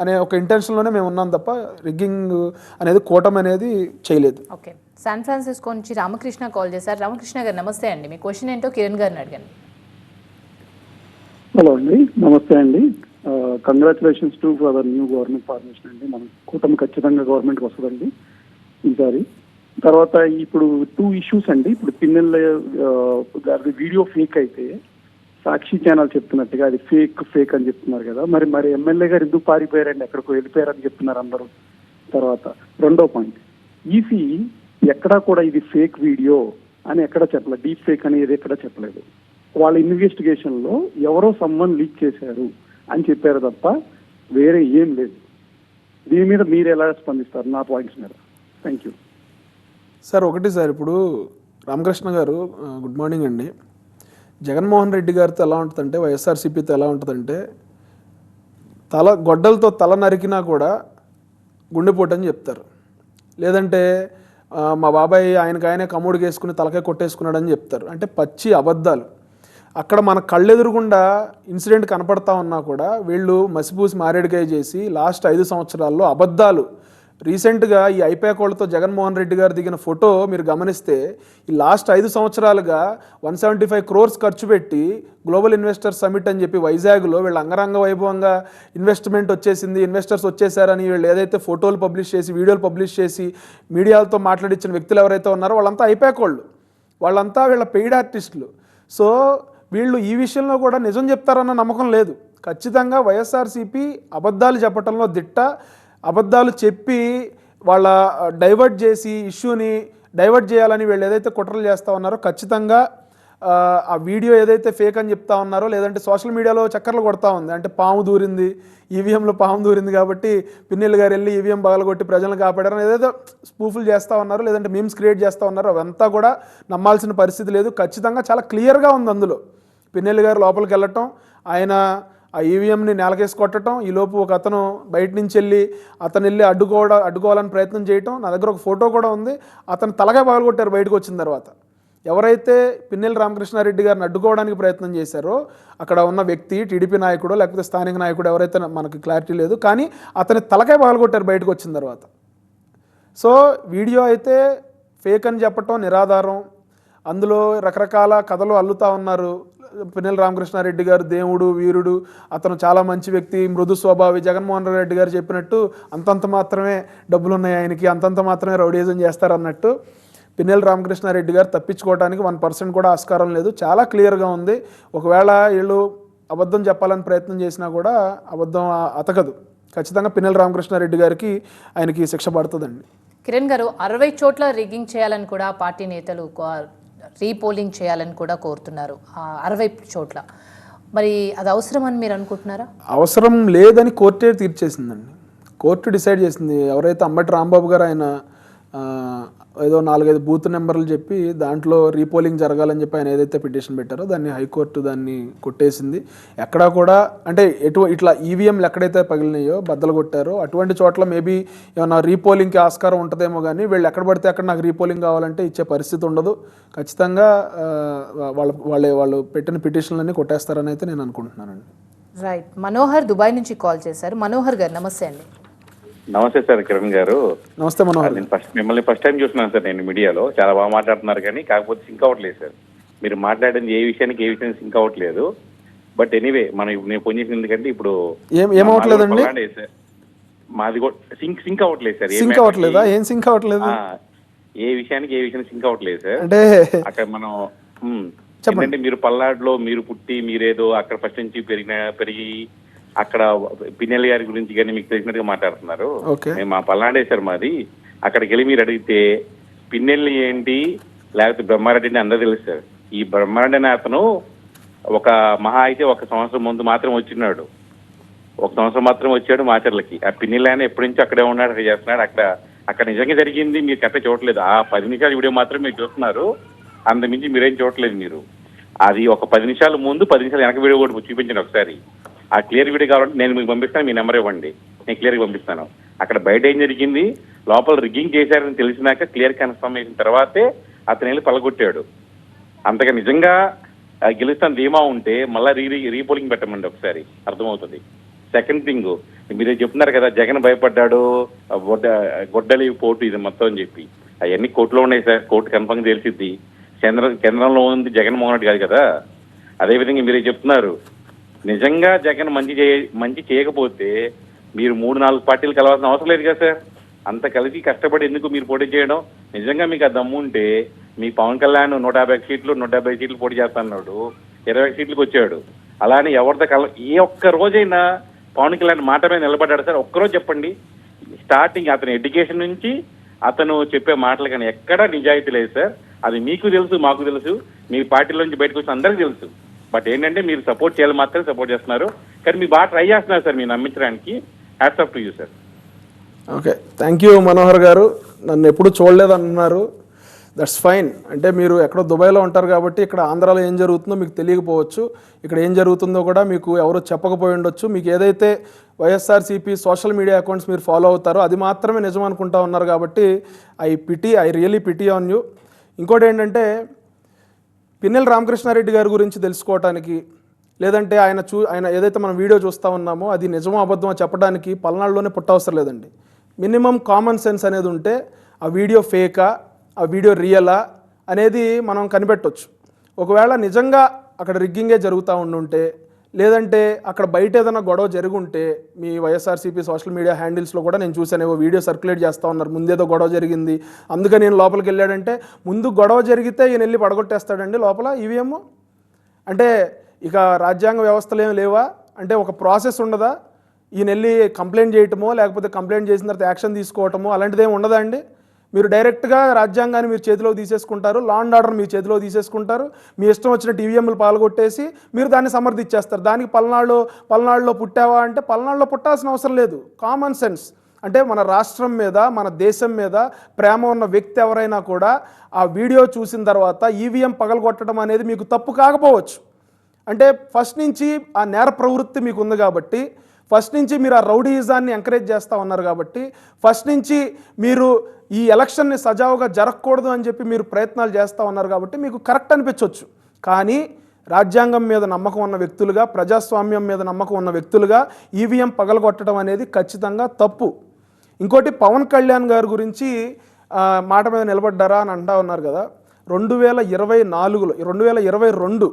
అనే ఒక ఇంటెన్షన్లోనే మేము ఉన్నాం తప్ప రిగ్గింగ్ అనేది కూటమి అనేది చేయలేదు. ఓకే, శాన్ ఫ్రాన్సిస్కో నుంచి రామకృష్ణ కాల్ చేశారు. రామకృష్ణ గారు నమస్తే అండి, మీ క్వశ్చన్ ఏంటో కిరణ్ గారిని అడగండి. హలో అండి, నమస్తే అండి. Congratulations to for the new government formation అండి. మన కూటమి ఖచ్చితంగా గవర్నమెంట్కి వస్తుందండి ఈసారి. తర్వాత ఇప్పుడు 2 ఇష్యూస్ అండి. ఇప్పుడు పిన్నెల్ గారి వీడియో ఫేక్ అయితే సాక్షి ఛానల్ చెప్తున్నట్టుగా అది ఫేక్ అని చెప్తున్నారు కదా, మరి ఎమ్మెల్యే గారు ఎందుకు పారిపోయారండి, ఎక్కడికో వెళ్ళిపోయారని చెప్తున్నారు అందరూ. తర్వాత రెండో పాయింట్, ఈసీ ఎక్కడా కూడా ఇది ఫేక్ వీడియో అని ఎక్కడా చెప్పలేదు, డీప్ ఫేక్ అనేది ఎక్కడా చెప్పలేదు. వాళ్ళ ఇన్వెస్టిగేషన్లో ఎవరో సమ్మన్ లీక్ చేశారు అని చెప్పారు తప్ప వేరే ఏం లేదు. దీని మీద మీరు ఎలా స్పందిస్తారు నా పాయింట్స్ మీద? Thank you sir. ఒకటి సార్, ఇప్పుడు రామకృష్ణ గారు గుడ్ మార్నింగ్ అండి. జగన్మోహన్ రెడ్డి గారితో ఎలా ఉంటుందంటే, వైఎస్ఆర్సీపీతో ఎలా ఉంటుందంటే, గొడ్డలతో తల నరికినా కూడా గుండెపోటు అని చెప్తారు, లేదంటే మా బాబాయ్ ఆయనకాయనే కమ్ముడికి వేసుకుని తలకాయ కొట్టేసుకున్నాడని చెప్తారు. అంటే పచ్చి అబద్ధాలు. అక్కడ మన కళ్ళెదురుగుండా ఇన్సిడెంట్ కనపడతా ఉన్నా కూడా వీళ్ళు మసిపూసి మారేడుకాయ చేసి లాస్ట్ 5 సంవత్సరాల్లో అబద్ధాలు రీసెంట్గా ఈ ఐపాక్ వాళ్ళతో జగన్మోహన్ రెడ్డి గారు దిగిన ఫోటో మీరు గమనిస్తే ఈ లాస్ట్ 5 సంవత్సరాలుగా 175 crores ఖర్చు పెట్టి గ్లోబల్ ఇన్వెస్టర్స్ సమిట్ అని చెప్పి వైజాగ్లో వీళ్ళు అంగరంగ వైభవంగా ఇన్వెస్ట్మెంట్ వచ్చేసింది, ఇన్వెస్టర్స్ వచ్చేసారని వీళ్ళు ఏదైతే ఫోటోలు పబ్లిష్ చేసి వీడియోలు పబ్లిష్ చేసి మీడియాలతో మాట్లాడించిన వ్యక్తులు ఎవరైతే ఉన్నారో వాళ్ళంతా ఐపాక్ వాళ్ళంతా వీళ్ళ పెయిడ్ ఆర్టిస్టులు. సో వీళ్ళు ఈ విషయంలో కూడా నిజం చెప్తారన్న నమ్మకం లేదు. ఖచ్చితంగా వైఎస్ఆర్సీపీ అబద్ధాలు చెప్పడంలో దిట్ట. అబద్ధాలు చెప్పి వాళ్ళ డైవర్ట్ చేసి ఇష్యూని డైవర్ట్ చేయాలని వీళ్ళు ఏదైతే కుట్రలు చేస్తూ ఉన్నారో ఖచ్చితంగా ఆ వీడియో ఏదైతే ఫేక్ అని చెప్తా ఉన్నారో, లేదంటే సోషల్ మీడియాలో చక్కర్లు కొడతా ఉంది, అంటే పాము దూరింది, ఈవీఎంలో పాము దూరింది కాబట్టి పిన్నెల్లి గారు వెళ్ళి ఈవీఎం పగలగొట్టి ప్రజలను కాపాడారని ఏదైతే స్పూఫులు చేస్తూ ఉన్నారు, లేదంటే మీమ్స్ క్రియేట్ చేస్తూ ఉన్నారు, అవంతా కూడా నమ్మాల్సిన పరిస్థితి లేదు. ఖచ్చితంగా చాలా క్లియర్గా ఉంది. అందులో పిన్నెల్లి గారు లోపలికి వెళ్ళటం, ఆయన ఆ ఈవీఎంని నేలకేసి కొట్టడం, ఈలోపు ఒక అతను బయట నుంచి వెళ్ళి అడ్డుకోవాలని ప్రయత్నం చేయటం. నా దగ్గర ఒక ఫోటో కూడా ఉంది. అతను తలగా పగలగొట్టారు బయటకు వచ్చిన తర్వాత. ఎవరైతే పిన్నెల్లి రామకృష్ణారెడ్డి గారిని అడ్డుకోవడానికి ప్రయత్నం చేశారో అక్కడ ఉన్న వ్యక్తి టీడీపీ నాయకుడు లేకపోతే స్థానిక నాయకుడు ఎవరైతే మనకు క్లారిటీ లేదు, కానీ అతని తలకాయ పగలగొట్టారు బయటకు వచ్చిన తర్వాత. సో వీడియో అయితే ఫేక్ అని చెప్పటం నిరాధారం. అందులో రకరకాల కథలు అల్లుతూ ఉన్నారు. పిన్నెల్లి రామకృష్ణారెడ్డి గారు దేవుడు, వీరుడు, అతను చాలా మంచి వ్యక్తి, మృదు స్వభావి, జగన్మోహన్ రెడ్డి గారు చెప్పినట్టు అంతంత మాత్రమే డబ్బులు ఉన్నాయి ఆయనకి, అంతంత మాత్రమే రౌడీజం చేస్తారన్నట్టు పిన్నెల్లి రామకృష్ణారెడ్డి గారు తప్పించుకోవడానికి 1% కూడా ఆస్కారం లేదు. చాలా క్లియర్గా ఉంది. ఒకవేళ వీళ్ళు అబద్ధం చెప్పాలని ప్రయత్నం చేసినా కూడా అబద్ధం అతకదు. ఖచ్చితంగా పిన్నెల్లి రామకృష్ణారెడ్డి గారికి ఆయనకి శిక్ష పడుతుందండి. కిరణ్ గారు, 60 చోట్ల రిగ్గింగ్ చేయాలని కూడా పార్టీ నేతలు రీపోలింగ్ చేయాలని కూడా కోరుతున్నారు. 60 చోట్ల మరి అది అవసరమని మీరు అనుకుంటున్నారా? అవసరం లేదని కోర్టే తీర్చేసిందండి. కోర్టు డిసైడ్ చేసింది. ఎవరైతే అంబటి రాంబాబు గారు ఆయన ఏదో 4-5 బూత్ నెంబర్లు చెప్పి దాంట్లో రీపోలింగ్ జరగాలని చెప్పి ఆయన ఏదైతే పిటిషన్ పెట్టారో దాన్ని హైకోర్టు దాన్ని కొట్టేసింది. ఎక్కడా కూడా అంటే ఇట్లా ఈవీఎంలు ఎక్కడైతే పగిలినాయో బద్దలు కొట్టారో అటువంటి చోట్ల మేబీ ఏమన్నా రీపోలింగ్కి ఆస్కారం ఉంటుందేమో, కానీ వీళ్ళు ఎక్కడ పడితే అక్కడ నాకు రీపోలింగ్ కావాలంటే ఇచ్చే పరిస్థితి ఉండదు. ఖచ్చితంగా వాళ్ళు పెట్టిన పిటిషన్లన్నీ కొట్టేస్తారని అయితే నేను అనుకుంటున్నానండి. రైట్. మనోహర్ దుబాయ్ నుంచి కాల్ చేశారు. మనోహర్ గారు నమస్తే అండి. నమస్తే సార్ కిరణ్ గారు. నమస్తే మనోహర్. నేను మిమ్మల్ని ఫస్ట్ టైం చూస్తున్నాను సార్. నేను మీడియాలో చాలా బాగా మాట్లాడుతున్నారు, కానీ కాకపోతే సింక్ అవ్వట్లేదు సార్. మీరు మాట్లాడింది ఏ విషయానికి సింక్ అవ్వట్లేదు. బట్ ఎనీవే నేను ఫోన్ చేసింది ఎందుకంటే ఇప్పుడు ఏమవట్లేదండి, మాది కూడా సింక్ అవ్వట్లేదు సార్. సింక్ అవ్వట్లేదా? ఏం సింక్ అవ్వట్లేదు? ఏ విషయానికి సింక్ అవ్వట్లేదు సార్. అంటే అక్కడ మనం ఏంటంటే మీరు పల్నాడులో మీరు పుట్టి మీరేదో అక్కడ ఫస్ట్ నుంచి పెరిగి అక్కడ పిన్నెల్లి గారి గురించి కానీ మీకు తెలిసినట్టుగా మాట్లాడుతున్నారు. మేము మా పల్నాడే సార్ మాది. అక్కడికి వెళ్ళి మీరు అడిగితే పిన్నెల్లి ఏంటి లేకపోతే బ్రహ్మారెడ్డిని అందరూ తెలుసు సార్. ఈ బ్రహ్మారెడ్డి అనే అతను ఒక మహా అయితే 1 సంవత్సరం ముందు మాత్రం వచ్చినాడు. 1 సంవత్సరం మాత్రం వచ్చాడు మాచర్లకి. ఆ పిన్నెల్లి ఆయన ఎప్పటి నుంచి అక్కడే ఉన్నాడు, అక్కడ చేస్తున్నాడు. అక్కడ నిజంగా జరిగింది మీరు కట్ట చూడలేదు. ఆ 10 నిమిషాల వీడియో మాత్రం మీరు చూస్తున్నారు, అంతమించి మీరేం చూడలేదు. మీరు అది ఒక 10 నిమిషాల ముందు 10 నిమిషాలు వెనక వీడియో కూడా చూపించండి ఒకసారి. ఆ క్లియర్ వీడియో కావాలంటే నేను మీకు పంపిస్తాను, మీ నెంబర్ ఇవ్వండి, నేను క్లియర్గా పంపిస్తాను. అక్కడ బయట ఏం జరిగింది, లోపల రిగ్గింగ్ చేశారని తెలిసినాక క్లియర్ కన్ఫర్మేషన్ తర్వాతే అతను వెళ్ళి పలగొట్టాడు. అంతగా నిజంగా గెలుస్తాను ధీమా ఉంటే మళ్ళీ రీపోలింగ్ పెట్టమండి ఒకసారి, అర్థమవుతుంది. సెకండ్ థింగ్, మీరే చెప్తున్నారు కదా జగన్ భయపడ్డాడు, గొడ్డలి పోటు ఇది మొత్తం అని చెప్పి. అవన్నీ కోర్టులో ఉన్నాయి సార్. కోర్టు కన్ఫర్మ్ తెలిసిద్ది. కేంద్రంలో ఉంది జగన్మోహన్ రెడ్డి కాదు కదా. అదేవిధంగా మీరే చెప్తున్నారు నిజంగా జగన్ మంచి చేయకపోతే మీరు 3-4 పార్టీలు కలవాల్సిన అవసరం లేదు కదా సార్. అంత కలిసి కష్టపడి ఎందుకు మీరు పోటీ చేయడం? నిజంగా మీకు ఆ దమ్ము ఉంటే మీ పవన్ కళ్యాణ్ 150 సీట్లు పోటీ చేస్తాడు, 20 సీట్లకు వచ్చాడు. అలానే ఎవరితో ఏ ఒక్క రోజైనా పవన్ కళ్యాణ్ మాట మీద నిలబడ్డాడు సార్? ఒక్కరోజు చెప్పండి. స్టార్టింగ్ అతని ఎడ్యుకేషన్ నుంచి అతను చెప్పే మాటలు కానీ ఎక్కడా నిజాయితీ లేదు సార్. అది మీకు తెలుసు, మాకు తెలుసు, మీ పార్టీలో నుంచి బయటకు వచ్చి అందరికీ తెలుసు. బట్ ఏంటంటే మీరు సపోర్ట్ చేయాలి మాత్రమే సపోర్ట్ చేస్తున్నారు, కానీ మీరు బాగా ట్రై చేస్తున్నారు సార్ మీరు నమ్మించడానికి. Hats off to you sir. Okay, thank you Manohar గారు. నన్ను ఎప్పుడు చూడలేదు అన్నారు, దట్స్ ఫైన్. అంటే మీరు ఎక్కడో దుబాయ్లో ఉంటారు కాబట్టి ఇక్కడ ఆంధ్రాలో ఏం జరుగుతుందో మీకు తెలియకపోవచ్చు, ఇక్కడ ఏం జరుగుతుందో కూడా మీకు ఎవరు చెప్పకపోయి ఉండొచ్చు. మీకు ఏదైతే వైఎస్ఆర్సీపీ సోషల్ మీడియా అకౌంట్స్ మీరు ఫాలో అవుతారో అది మాత్రమే నిజం అనుకుంటా ఉన్నారు కాబట్టి I really pity on you. ఇంకోటి ఏంటంటే పిన్నెల్లి రామకృష్ణారెడ్డి గారి గురించి తెలుసుకోవటానికి, లేదంటే ఆయన ఏదైతే మనం వీడియో చూస్తూ ఉన్నామో అది నిజమో అబద్ధమో చెప్పడానికి పల్నాడులోనే పుట్టవసరం లేదండి. మినిమం కామన్ సెన్స్ అనేది ఉంటే ఆ వీడియో ఫేకా, ఆ వీడియో రియలా అనేది మనం కనిపెట్టవచ్చు. ఒకవేళ నిజంగా అక్కడ రిగ్గింగే జరుగుతూ ఉండుంటే, లేదంటే అక్కడ బయట ఏదైనా గొడవ జరుగుంటే, మీ వైఎస్ఆర్సీపీ సోషల్ మీడియా హ్యాండిల్స్లో కూడా నేను చూసాను, ఏవో వీడియో సర్క్యులేట్ చేస్తూ ఉన్నారు, ముందేదో గొడవ జరిగింది అందుకని నేను లోపలికి వెళ్ళాడంటే, ముందు గొడవ జరిగితే ఈయన వెళ్ళి పడగొట్టేస్తాడండి లోపల ఈవీఎం? అంటే ఇక రాజ్యాంగ వ్యవస్థలు ఏమి లేవా? అంటే ఒక ప్రాసెస్ ఉండదా? ఈయన వెళ్ళి కంప్లైంట్ చేయటమో, లేకపోతే కంప్లైంట్ చేసిన తర్వాత యాక్షన్ తీసుకోవటమో అలాంటిది ఏమి ఉండదా అండి? మీరు డైరెక్ట్గా రాజ్యాంగాన్ని మీరు చేతిలో తీసేసుకుంటారు, లా అండ్ ఆర్డర్ మీ చేతిలో తీసేసుకుంటారు, మీ ఇష్టం వచ్చిన టీవీఎంలు పాల్గొట్టేసి మీరు దాన్ని సమర్థించేస్తారు. దానికి పల్నాడులో పుట్టావా అంటే పల్నాడులో పుట్టాల్సిన అవసరం లేదు. కామన్ సెన్స్ అంటే మన రాష్ట్రం మీద, మన దేశం మీద ప్రేమ ఉన్న వ్యక్తి ఎవరైనా కూడా ఆ వీడియో చూసిన తర్వాత ఈవీఎం పగలగొట్టడం అనేది మీకు తప్పు కాకపోవచ్చు. అంటే ఫస్ట్ నుంచి ఆ నేర ప్రవృత్తి మీకు ఉంది కాబట్టి, ఫస్ట్ నుంచి మీరు ఆ రౌడీయిజాన్ని ఎంకరేజ్ చేస్తూ ఉన్నారు కాబట్టి, ఫస్ట్ నుంచి మీరు ఈ ఎలక్షన్ని సజావుగా జరగకూడదు అని చెప్పి మీరు ప్రయత్నాలు చేస్తూ ఉన్నారు కాబట్టి మీకు కరెక్ట్ అనిపించవచ్చు. కానీ రాజ్యాంగం మీద నమ్మకం ఉన్న వ్యక్తులుగా, ప్రజాస్వామ్యం మీద నమ్మకం ఉన్న వ్యక్తులుగా ఈవీఎం పగలగొట్టడం అనేది ఖచ్చితంగా తప్పు. ఇంకోటి, పవన్ కళ్యాణ్ గారి గురించి మాట మీద నిలబడ్డారా అని అంటా ఉన్నారు కదా. 2024లో 2022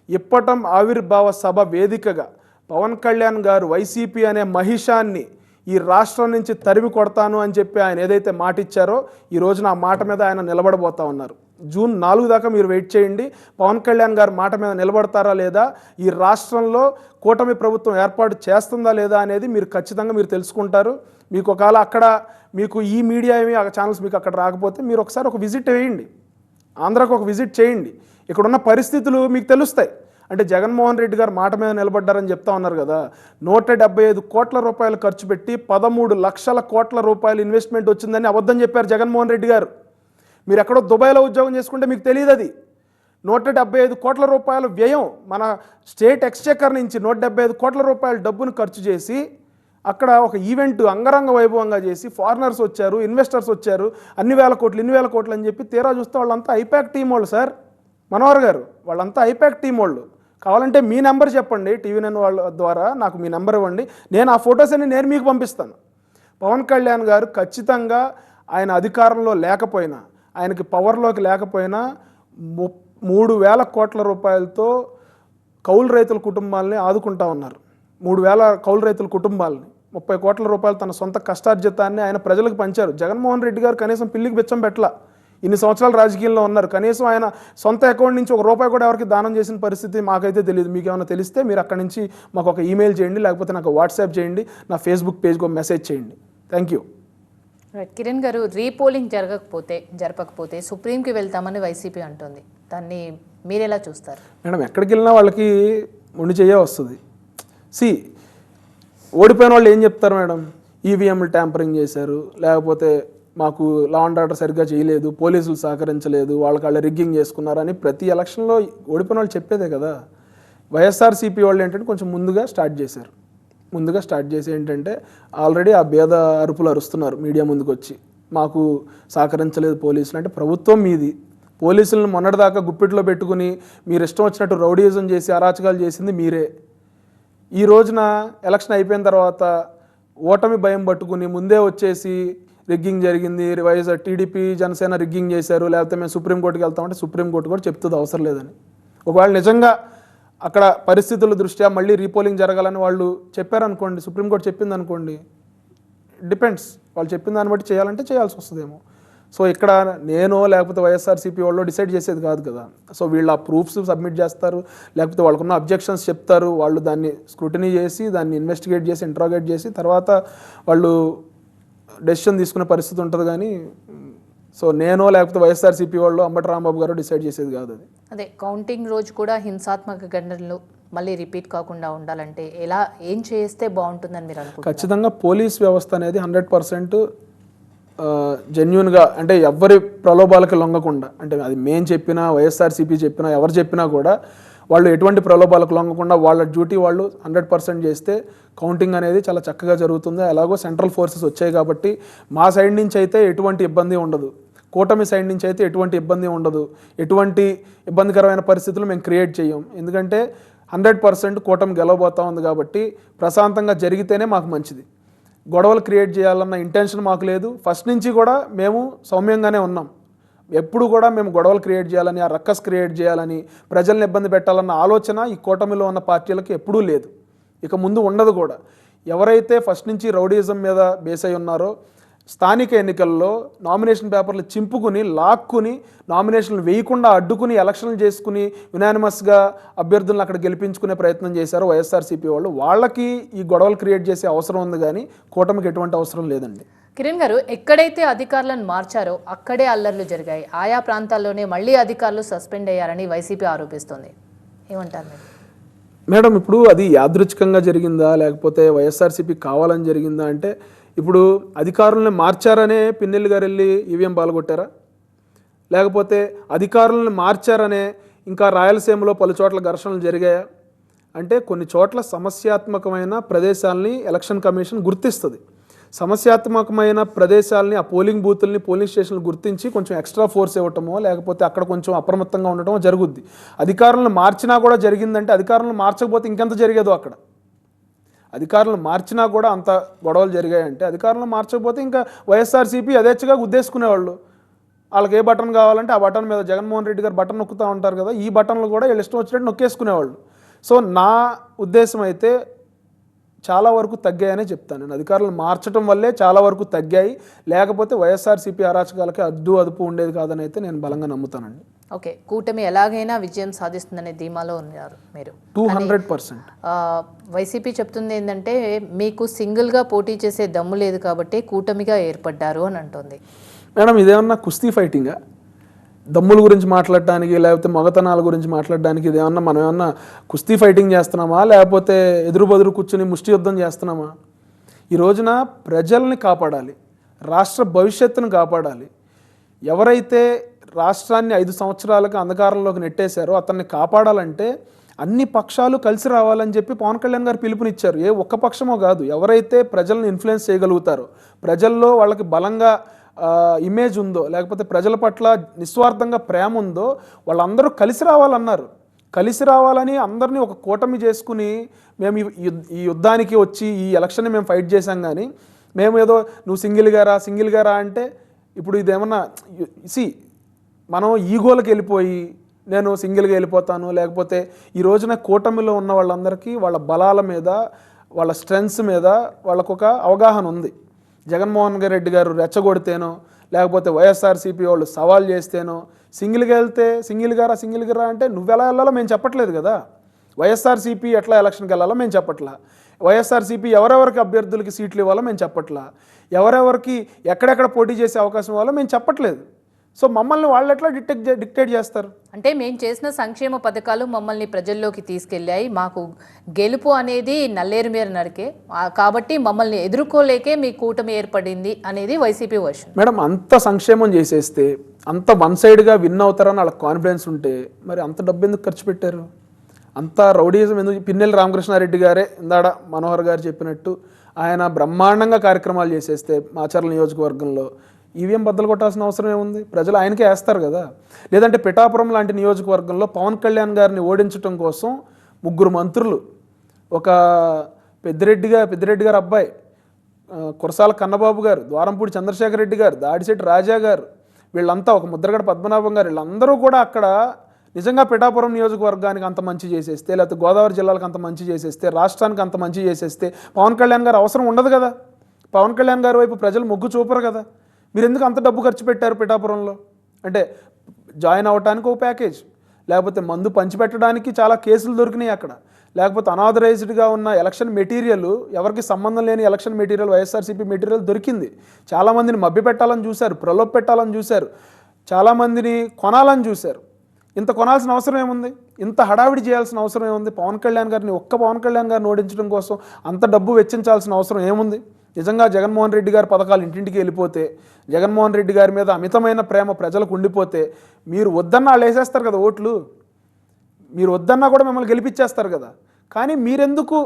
ఇప్పటం ఆవిర్భావ సభ వేదికగా పవన్ కళ్యాణ్ గారు వైసీపీ అనే మహిషాన్ని ఈ రాష్ట్రం నుంచి తరిమి కొడతాను అని చెప్పి ఆయన ఏదైతే మాట ఇచ్చారో, ఈ రోజున ఆ మాట మీద ఆయన నిలబడబోతా ఉన్నారు. జూన్ 4 దాకా మీరు వెయిట్ చేయండి. పవన్ కళ్యాణ్ గారు మాట మీద నిలబడతారా లేదా, ఈ రాష్ట్రంలో కూటమి ప్రభుత్వం ఏర్పాటు చేస్తుందా లేదా అనేది మీరు ఖచ్చితంగా మీరు తెలుసుకుంటారు. మీకు ఒకవేళ అక్కడ మీకు ఈ మీడియా ఏమి ఆ ఛానల్స్ మీకు అక్కడ రాకపోతే మీరు ఒకసారి ఒక విజిట్ వేయండి, ఆంధ్రాకు ఒక విజిట్ చేయండి. ఇక్కడున్న పరిస్థితులు మీకు తెలుస్తాయి. అంటే జగన్మోహన్ రెడ్డి గారు మాట మీద నిలబడ్డారని చెప్తా ఉన్నారు కదా. 175 కోట్ల రూపాయలు ఖర్చు పెట్టి 13 లక్షల కోట్ల రూపాయలు ఇన్వెస్ట్మెంట్ వచ్చిందని అబద్ధం చెప్పారు జగన్మోహన్ రెడ్డి గారు. మీరు ఎక్కడో దుబాయ్లో ఉద్యోగం చేసుకుంటే మీకు తెలియదు అది. 175 కోట్ల రూపాయల వ్యయం మన స్టేట్ ఎక్స్చెకర్ నుంచి 175 కోట్ల రూపాయల డబ్బును ఖర్చు చేసి అక్కడ ఒక ఈవెంట్ అంగరంగ వైభవంగా చేసి ఫారినర్స్ వచ్చారు, ఇన్వెస్టర్స్ వచ్చారు, అన్ని వేల కోట్లు అని చెప్పి తీరా చూస్తే వాళ్ళంతా ఐపాక్ టీం వాళ్ళు సార్. మనోహర్ గారు, వాళ్ళంతా ఐపాక్ టీం వాళ్ళు. కావాలంటే మీ నెంబర్ చెప్పండి, టీవీ9 వాళ్ళ ద్వారా నాకు మీ నెంబర్ ఇవ్వండి, నేను ఆ ఫొటోస్ అన్ని నేను మీకు పంపిస్తాను. పవన్ కళ్యాణ్ గారు ఖచ్చితంగా ఆయన అధికారంలో లేకపోయినా, ఆయనకి పవర్లోకి లేకపోయినా 3,000 కోట్ల రూపాయలతో కౌలు రైతుల కుటుంబాలని ఆదుకుంటా ఉన్నారు. 3,000 కౌలు రైతుల కుటుంబాలని 30 కోట్ల రూపాయలు తన సొంత కష్టార్జితాన్ని ఆయన ప్రజలకు పంచారు. జగన్మోహన్ రెడ్డి గారు కనీసం పిల్లికి బిచ్చం పెట్టలా. ఇన్ని సంవత్సరాలు రాజకీయంలో ఉన్నారు, కనీసం ఆయన సొంత అకౌంట్ నుంచి ₹1 కూడా ఎవరికి దానం చేసిన పరిస్థితి మాకైతే తెలియదు. మీకు ఏమైనా తెలిస్తే మీరు అక్కడి నుంచి మాకు ఒక ఈమెయిల్ చేయండి, లేకపోతే నాకు వాట్సాప్ చేయండి, నా ఫేస్బుక్ పేజ్కి ఒక మెసేజ్ చేయండి. Thank you. కిరణ్ గారు, రీపోలింగ్ జరపకపోతే సుప్రీంకి వెళ్తామని వైసీపీ అంటుంది, దాన్ని మీరెలా చూస్తారు? మేడం, ఎక్కడికి వెళ్ళినా వాళ్ళకి మొండి చెయ్యే వస్తుంది. ఓడిపోయిన వాళ్ళు ఏం చెప్తారు మేడం? ఈవీఎంలు ట్యాంపరింగ్ చేశారు, లేకపోతే మాకు లా అండ్ ఆర్డర్ సరిగ్గా చేయలేదు, పోలీసులు సహకరించలేదు, వాళ్ళ రిగ్గింగ్ చేసుకున్నారని ప్రతి ఎలక్షన్లో ఓడిపోయిన వాళ్ళు చెప్పేదే కదా. వైఎస్ఆర్సీపీ వాళ్ళు ఏంటంటే కొంచెం ముందుగా స్టార్ట్ చేసి ఏంటంటే ఆల్రెడీ ఆ భేద అరుపులు అరుస్తున్నారు మీడియా ముందుకు వచ్చి, మాకు సహకరించలేదు పోలీసులు. అంటే ప్రభుత్వం మీది, పోలీసులను మొన్నటిదాకా గుప్పిట్లో పెట్టుకుని మీరు ఇష్టం వచ్చినట్టు రౌడీయిజం చేసి అరాచకాలు చేసింది మీరే. ఈ రోజున ఎలక్షన్ అయిపోయిన తర్వాత ఓటమి భయం పట్టుకుని ముందే వచ్చేసి రిగ్గింగ్ జరిగింది, టీడీపీ జనసేన రిగ్గింగ్ చేశారు, లేకపోతే మేము సుప్రీంకోర్టుకి వెళ్తామంటే సుప్రీంకోర్టు కూడా చెప్తుంది అవసరం లేదని. ఒకవేళ నిజంగా అక్కడ పరిస్థితుల దృష్ట్యా మళ్ళీ రీపోలింగ్ జరగాలని వాళ్ళు చెప్పారనుకోండి, సుప్రీంకోర్టు చెప్పింది అనుకోండి, డిపెండ్స్, వాళ్ళు చెప్పిన దాన్ని బట్టి చేయాలంటే చేయాల్సి వస్తుందేమో. సో ఇక్కడ నేను లేకపోతే వైఎస్ఆర్సీపీ వాళ్ళు డిసైడ్ చేసేది కాదు కదా. సో వీళ్ళు ఆ ప్రూఫ్స్ సబ్మిట్ చేస్తారు, లేకపోతే వాళ్ళకున్న అబ్జెక్షన్స్ చెప్తారు, వాళ్ళు దాన్ని స్క్రూటినీ చేసి దాన్ని ఇన్వెస్టిగేట్ చేసి ఇంట్రాగేట్ చేసి తర్వాత వాళ్ళు డెసిషన్ తీసుకునే పరిస్థితి ఉంటుంది. కానీ సో నేను లేకపోతే వైఎస్ఆర్సీపీ వాళ్ళు అంబటి రాంబాబు గారు డిసైడ్ చేసేది కాదు అది. అదే కౌంటింగ్ రోజు కూడా హింసాత్మక ఘటనలు మళ్ళీ రిపీట్ కాకుండా ఉండాలంటే ఏం చేస్తే బాగుంటుందని మీరు అనుకుంటున్నారు? ఖచ్చితంగా పోలీస్ వ్యవస్థ అనేది 100% జెన్యున్గా, అంటే ఎవరి ప్రలోభాలకి లొంగకుండా, అంటే అది మేము చెప్పినా వైఎస్ఆర్సీపీ చెప్పినా ఎవరు చెప్పినా కూడా వాళ్ళు ఎటువంటి ప్రలోభాలకు లొంగకుండా వాళ్ళ డ్యూటీ వాళ్ళు 100% చేస్తే కౌంటింగ్ అనేది చాలా చక్కగా జరుగుతుంది. అలాగో సెంట్రల్ ఫోర్సెస్ వచ్చాయి కాబట్టి మా సైడ్ నుంచి అయితే ఎటువంటి ఇబ్బంది ఉండదు, కూటమి సైడ్ నుంచి అయితే ఎటువంటి ఇబ్బంది ఉండదు, ఎటువంటి ఇబ్బందికరమైన పరిస్థితులు మేము క్రియేట్ చేయం. ఎందుకంటే 100% కూటమి గెలవబోతా ఉంది కాబట్టి ప్రశాంతంగా జరిగితేనే మాకు మంచిది. గొడవలు క్రియేట్ చేయాలన్న ఇంటెన్షన్ మాకు లేదు. ఫస్ట్ నుంచి కూడా మేము సౌమ్యంగానే ఉన్నాం. ఎప్పుడు కూడా మేము గొడవలు క్రియేట్ చేయాలని, ఆ రక్కస్ క్రియేట్ చేయాలని, ప్రజల్ని ఇబ్బంది పెట్టాలన్న ఆలోచన ఈ కూటమిలో ఉన్న పార్టీలకు ఎప్పుడూ లేదు, ఇక ముందు ఉండదు కూడా. ఎవరైతే ఫస్ట్ నుంచి రౌడీయిజం మీద బేస్ అయి ఉన్నారో స్థానిక ఎన్నికల్లో నామినేషన్ పేపర్లు చింపుకుని లాక్కుని నామినేషన్లు వేయకుండా అడ్డుకుని ఎలక్షన్లు చేసుకుని యునానిమస్గా అభ్యర్థులను అక్కడ గెలిపించుకునే ప్రయత్నం చేశారు వైఎస్ఆర్సీపీ వాళ్ళు. వాళ్ళకి ఈ గొడవలు క్రియేట్ చేసే అవసరం ఉంది, కానీ కూటమికి ఎటువంటి అవసరం లేదండి. కిరణ్ గారు, ఎక్కడైతే అధికారులను మార్చారో అక్కడే అల్లర్లు జరిగాయి, ఆయా ప్రాంతాల్లోనే మళ్ళీ అధికారులు సస్పెండ్ అయ్యారని వైసీపీ ఆరోపిస్తోంది. ఏమంటారు మీరు? మేడం, ఇప్పుడు అది యాదృచ్ఛికంగా జరిగిందా లేకపోతే వైఎస్ఆర్సీపీ కావాలని జరిగిందా అంటే, ఇప్పుడు అధికారులను మార్చారనే పిన్నెల్లి గారు వెళ్ళి ఈవీఎం పాల్గొట్టారా? లేకపోతే అధికారులను మార్చారనే ఇంకా రాయలసీమలో పలు చోట్ల ఘర్షణలు జరిగాయా? అంటే కొన్ని చోట్ల సమస్యాత్మకమైన ప్రదేశాలని ఎలక్షన్ కమిషన్ గుర్తిస్తుంది. సమస్యాత్మకమైన ప్రదేశాలని, ఆ పోలింగ్ బూతుల్ని, పోలింగ్ స్టేషన్లు గుర్తించి కొంచెం ఎక్స్ట్రా ఫోర్స్ ఇవ్వటమో లేకపోతే అక్కడ కొంచెం అప్రమత్తంగా ఉండటమో జరుగుద్ది. అధికారులను మార్చినా కూడా జరిగిందంటే, అధికారులను మార్చకపోతే ఇంకెంత జరిగేదో అక్కడ. అధికారులను మార్చినా కూడా అంత గొడవలు జరిగాయంటే, అధికారులను మార్చకపోతే ఇంకా వైఎస్ఆర్సీపీ యథేచ్ఛగా గుద్దేసుకునేవాళ్ళు. వాళ్ళకి ఏ బటన్ కావాలంటే ఆ బటన్ మీద జగన్మోహన్ రెడ్డి గారు బటన్ నొక్కుతూ ఉంటారు కదా, ఈ బటన్లు కూడా వీళ్ళు ఇష్టం వచ్చినట్టు నొక్కేసుకునేవాళ్ళు. సో నా ఉద్దేశం అయితే చాలా వరకు తగ్గాయనే చెప్తాను నేను. అధికారులను మార్చడం వల్లే చాలా వరకు తగ్గాయి, లేకపోతే వైఎస్ఆర్సీపీ అరాచకాలకి అదుపు ఉండేది కాదని అయితే నేను బలంగా నమ్ముతానండి. ఓకే, కూటమి ఎలాగైనా విజయం సాధిస్తుందనే ధీమాలో ఉన్నారు మీరు. 200%. వైసీపీ చెప్తుంది ఏంటంటే, మీకు సింగిల్గా పోటీ చేసే దమ్ము లేదు కాబట్టి కూటమిగా ఏర్పడ్డారు అని అంటుంది. మేడం, ఇదేమన్నా కుస్తీ ఫైటింగా? దమ్ముల గురించి మాట్లాడడానికి లేకపోతే మగతనాల గురించి మాట్లాడడానికి ఇదేమన్నా మనం ఏమన్నా కుస్తీ ఫైటింగ్ చేస్తున్నామా లేకపోతే ఎదురు బదురు కూర్చుని ముష్టి యుద్ధం చేస్తున్నామా? ఈ రోజున ప్రజల్ని కాపాడాలి, రాష్ట్ర భవిష్యత్తును కాపాడాలి. ఎవరైతే రాష్ట్రాన్ని 5 సంవత్సరాలకు అంధకారంలోకి నెట్టేశారో అతన్ని కాపాడాలంటే అన్ని పక్షాలు కలిసి రావాలని చెప్పి పవన్ కళ్యాణ్ గారు పిలుపునిచ్చారు. ఏ ఒక్క పక్షమో కాదు, ఎవరైతే ప్రజలను ఇన్ఫ్లుయెన్స్ చేయగలుగుతారో, ప్రజల్లో వాళ్ళకి బలంగా ఇమేజ్ ఉందో లేకపోతే ప్రజల పట్ల నిస్వార్థంగా ప్రేమ ఉందో వాళ్ళందరూ కలిసి రావాలన్నారు. కలిసి రావాలని అందరినీ ఒక కూటమి చేసుకుని మేము ఈ యుద్ధానికి వచ్చి ఈ ఎలక్షన్ని మేము ఫైట్ చేశాం. కానీ మేము ఏదో నువ్వు సింగిల్గా రా అంటే, ఇప్పుడు ఇదేమన్నా మనం ఈగోలకు వెళ్ళిపోయి నేను సింగిల్గా వెళ్ళిపోతాను, లేకపోతే ఈ రోజున కూటమిలో ఉన్న వాళ్ళందరికీ వాళ్ళ బలాల మీద, వాళ్ళ స్ట్రెంగ్స్ మీద వాళ్ళకు ఒక అవగాహన ఉంది. జగన్మోహన్ రెడ్డి గారు రెచ్చగొడితేనో లేకపోతే వైఎస్ఆర్సీపీ వాళ్ళు సవాల్ చేస్తేనో సింగిల్గా వెళ్తే సింగిల్గా రా అంటే నువ్వు ఎలా వెళ్ళాలో మేము చెప్పట్లేదు కదా. వైఎస్ఆర్సీపీ ఎట్లా ఎలక్షన్కి వెళ్ళాలో మేము చెప్పట్లా. వైఎస్ఆర్సీపీ ఎవరెవరికి అభ్యర్థులకి సీట్లు ఇవ్వాలో మేము చెప్పట్లా. ఎవరెవరికి ఎక్కడెక్కడ పోటీ చేసే అవకాశం ఇవ్వాలో మేము చెప్పట్లేదు. సో మమ్మల్ని వాళ్ళు ఎట్లా డిక్టేట్ చేస్తారు? అంటే మేము చేసిన సంక్షేమ పథకాలు మమ్మల్ని ప్రజల్లోకి తీసుకెళ్ళాయి, మాకు గెలుపు అనేది నల్లేరు మీద నరికే, కాబట్టి మమ్మల్ని ఎదుర్కోలేకే మీ కూటమి ఏర్పడింది అనేది వైసీపీ వర్షన్. మేడం, అంత సంక్షేమం చేసేస్తే, అంత వన్ సైడ్గా విన్ అవుతారని వాళ్ళకి కాన్ఫిడెన్స్ ఉంటే మరి అంత డబ్బు ఎందుకు ఖర్చు పెట్టారు? అంత రౌడీజం ఎందుకు? పిన్నెల్లి రామకృష్ణారెడ్డి గారే ఇందాడ మనోహర్ గారు చెప్పినట్టు ఆయన బ్రహ్మాండంగా కార్యక్రమాలు చేసేస్తే మాచర్ల నియోజకవర్గంలో ఈవీఎం బద్దలు కొట్టాల్సిన అవసరం ఏముంది? ప్రజలు ఆయనకే వేస్తారు కదా. లేదంటే పిఠాపురం లాంటి నియోజకవర్గంలో పవన్ కళ్యాణ్ గారిని ఓడించడం కోసం 3 మంత్రులు, ఒక పెద్దిరెడ్డి గారు అబ్బాయి కురసాల కన్నబాబు గారు, ద్వారంపూడి చంద్రశేఖర్ రెడ్డి గారు, దాడిశెట్టి రాజా గారు, వీళ్ళంతా, ఒక ముద్రగడ పద్మనాభం గారు, వీళ్ళందరూ కూడా అక్కడ నిజంగా పిఠాపురం నియోజకవర్గానికి అంత మంచి చేసేస్తే, లేకపోతే గోదావరి జిల్లాలకు అంత మంచి చేసేస్తే, రాష్ట్రానికి అంత మంచి చేసేస్తే పవన్ కళ్యాణ్ గారు అవసరం ఉండదు కదా. పవన్ కళ్యాణ్ గారి వైపు ప్రజలు మొగ్గు చూపరు కదా. మీరు ఎందుకు అంత డబ్బు ఖర్చు పెట్టారు పిఠాపురంలో? అంటే జాయిన్ అవ్వడానికి ఒక ప్యాకేజ్, లేకపోతే మందు పంచిపెట్టడానికి చాలా కేసులు దొరికినాయి అక్కడ, లేకపోతే అనాథరైజ్డ్గా ఉన్న ఎలక్షన్ మెటీరియల్, ఎవరికి సంబంధం లేని ఎలక్షన్ మెటీరియల్, వైఎస్ఆర్సీపీ మెటీరియల్ దొరికింది. చాలామందిని మభ్యపెట్టాలని చూశారు, ప్రలోభ పెట్టాలని చూశారు, చాలామందిని కొనాలని చూశారు. ఇంత కొనాల్సిన అవసరం ఏముంది? ఇంత హడావిడి చేయాల్సిన అవసరం ఏముంది? పవన్ కళ్యాణ్ గారిని ఓడించడం కోసం అంత డబ్బు వెచ్చించాల్సిన అవసరం ఏముంది? నిజంగా జగన్మోహన్ రెడ్డి గారి పథకాలు ఇంటింటికి వెళ్ళిపోతే, జగన్మోహన్ రెడ్డి గారి మీద అమితమైన ప్రేమ ప్రజలకు ఉండిపోతే, మీరు వద్దన్నా వాళ్ళు వేసేస్తారు కదా ఓట్లు, మీరు వద్దన్నా కూడా మిమ్మల్ని గెలిపించేస్తారు కదా. కానీ మీరెందుకు,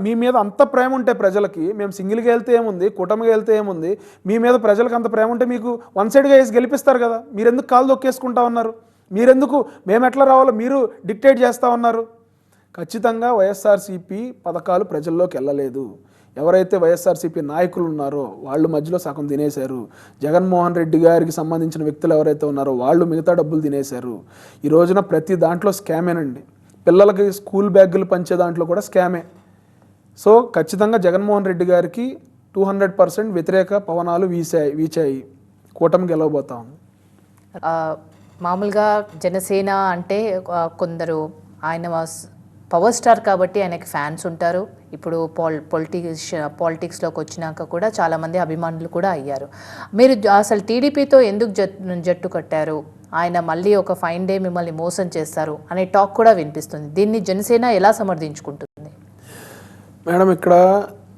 మీ మీద అంత ప్రేమ ఉంటే ప్రజలకి, మేము సింగిల్గా వెళ్తే ఏముంది, కూటమిగా వెళ్తే ఏముంది, మీ మీద ప్రజలకు అంత ప్రేమ ఉంటే మీకు వన్ సైడ్గా వేసి గెలిపిస్తారు కదా. మీరెందుకు కాలు దొక్కేసుకుంటా ఉన్నారు? మీరెందుకు మేము ఎట్లా రావాలో మీరు డిక్టేట్ చేస్తూ ఉన్నారు? ఖచ్చితంగా వైఎస్ఆర్సీపీ పథకాలు ప్రజల్లోకి వెళ్ళలేదు. ఎవరైతే వైఎస్ఆర్సీపీ నాయకులు ఉన్నారో వాళ్ళు మధ్యలో సగం తినేశారు. జగన్మోహన్ రెడ్డి గారికి సంబంధించిన వ్యక్తులు ఎవరైతే ఉన్నారో వాళ్ళు మిగతా డబ్బులు తినేశారు. ఈ రోజున ప్రతి దాంట్లో స్కామేనండి. పిల్లలకి స్కూల్ బ్యాగులు పంచే దాంట్లో కూడా స్కామే. సో ఖచ్చితంగా జగన్మోహన్ రెడ్డి గారికి 200% వ్యతిరేక పవనాలు వీచాయి. కూటమి గెలవబోతా ఉంది. మామూలుగా జనసేన అంటే కొందరు ఆయన పవర్ స్టార్ కాబట్టి ఆయనకి ఫ్యాన్స్ ఉంటారు. ఇప్పుడు పాలిటిక్స్లోకి వచ్చినాక కూడా చాలామంది అభిమానులు కూడా అయ్యారు. మీరు అసలు టీడీపీతో ఎందుకు జట్టు కట్టారు? ఆయన మళ్ళీ ఒక ఫైన్ డే మిమ్మల్ని మోసం చేస్తారు అనే టాక్ కూడా వినిపిస్తుంది. దీన్ని జనసేన ఎలా సమర్థించుకుంటుంది? మేడం, ఇక్కడ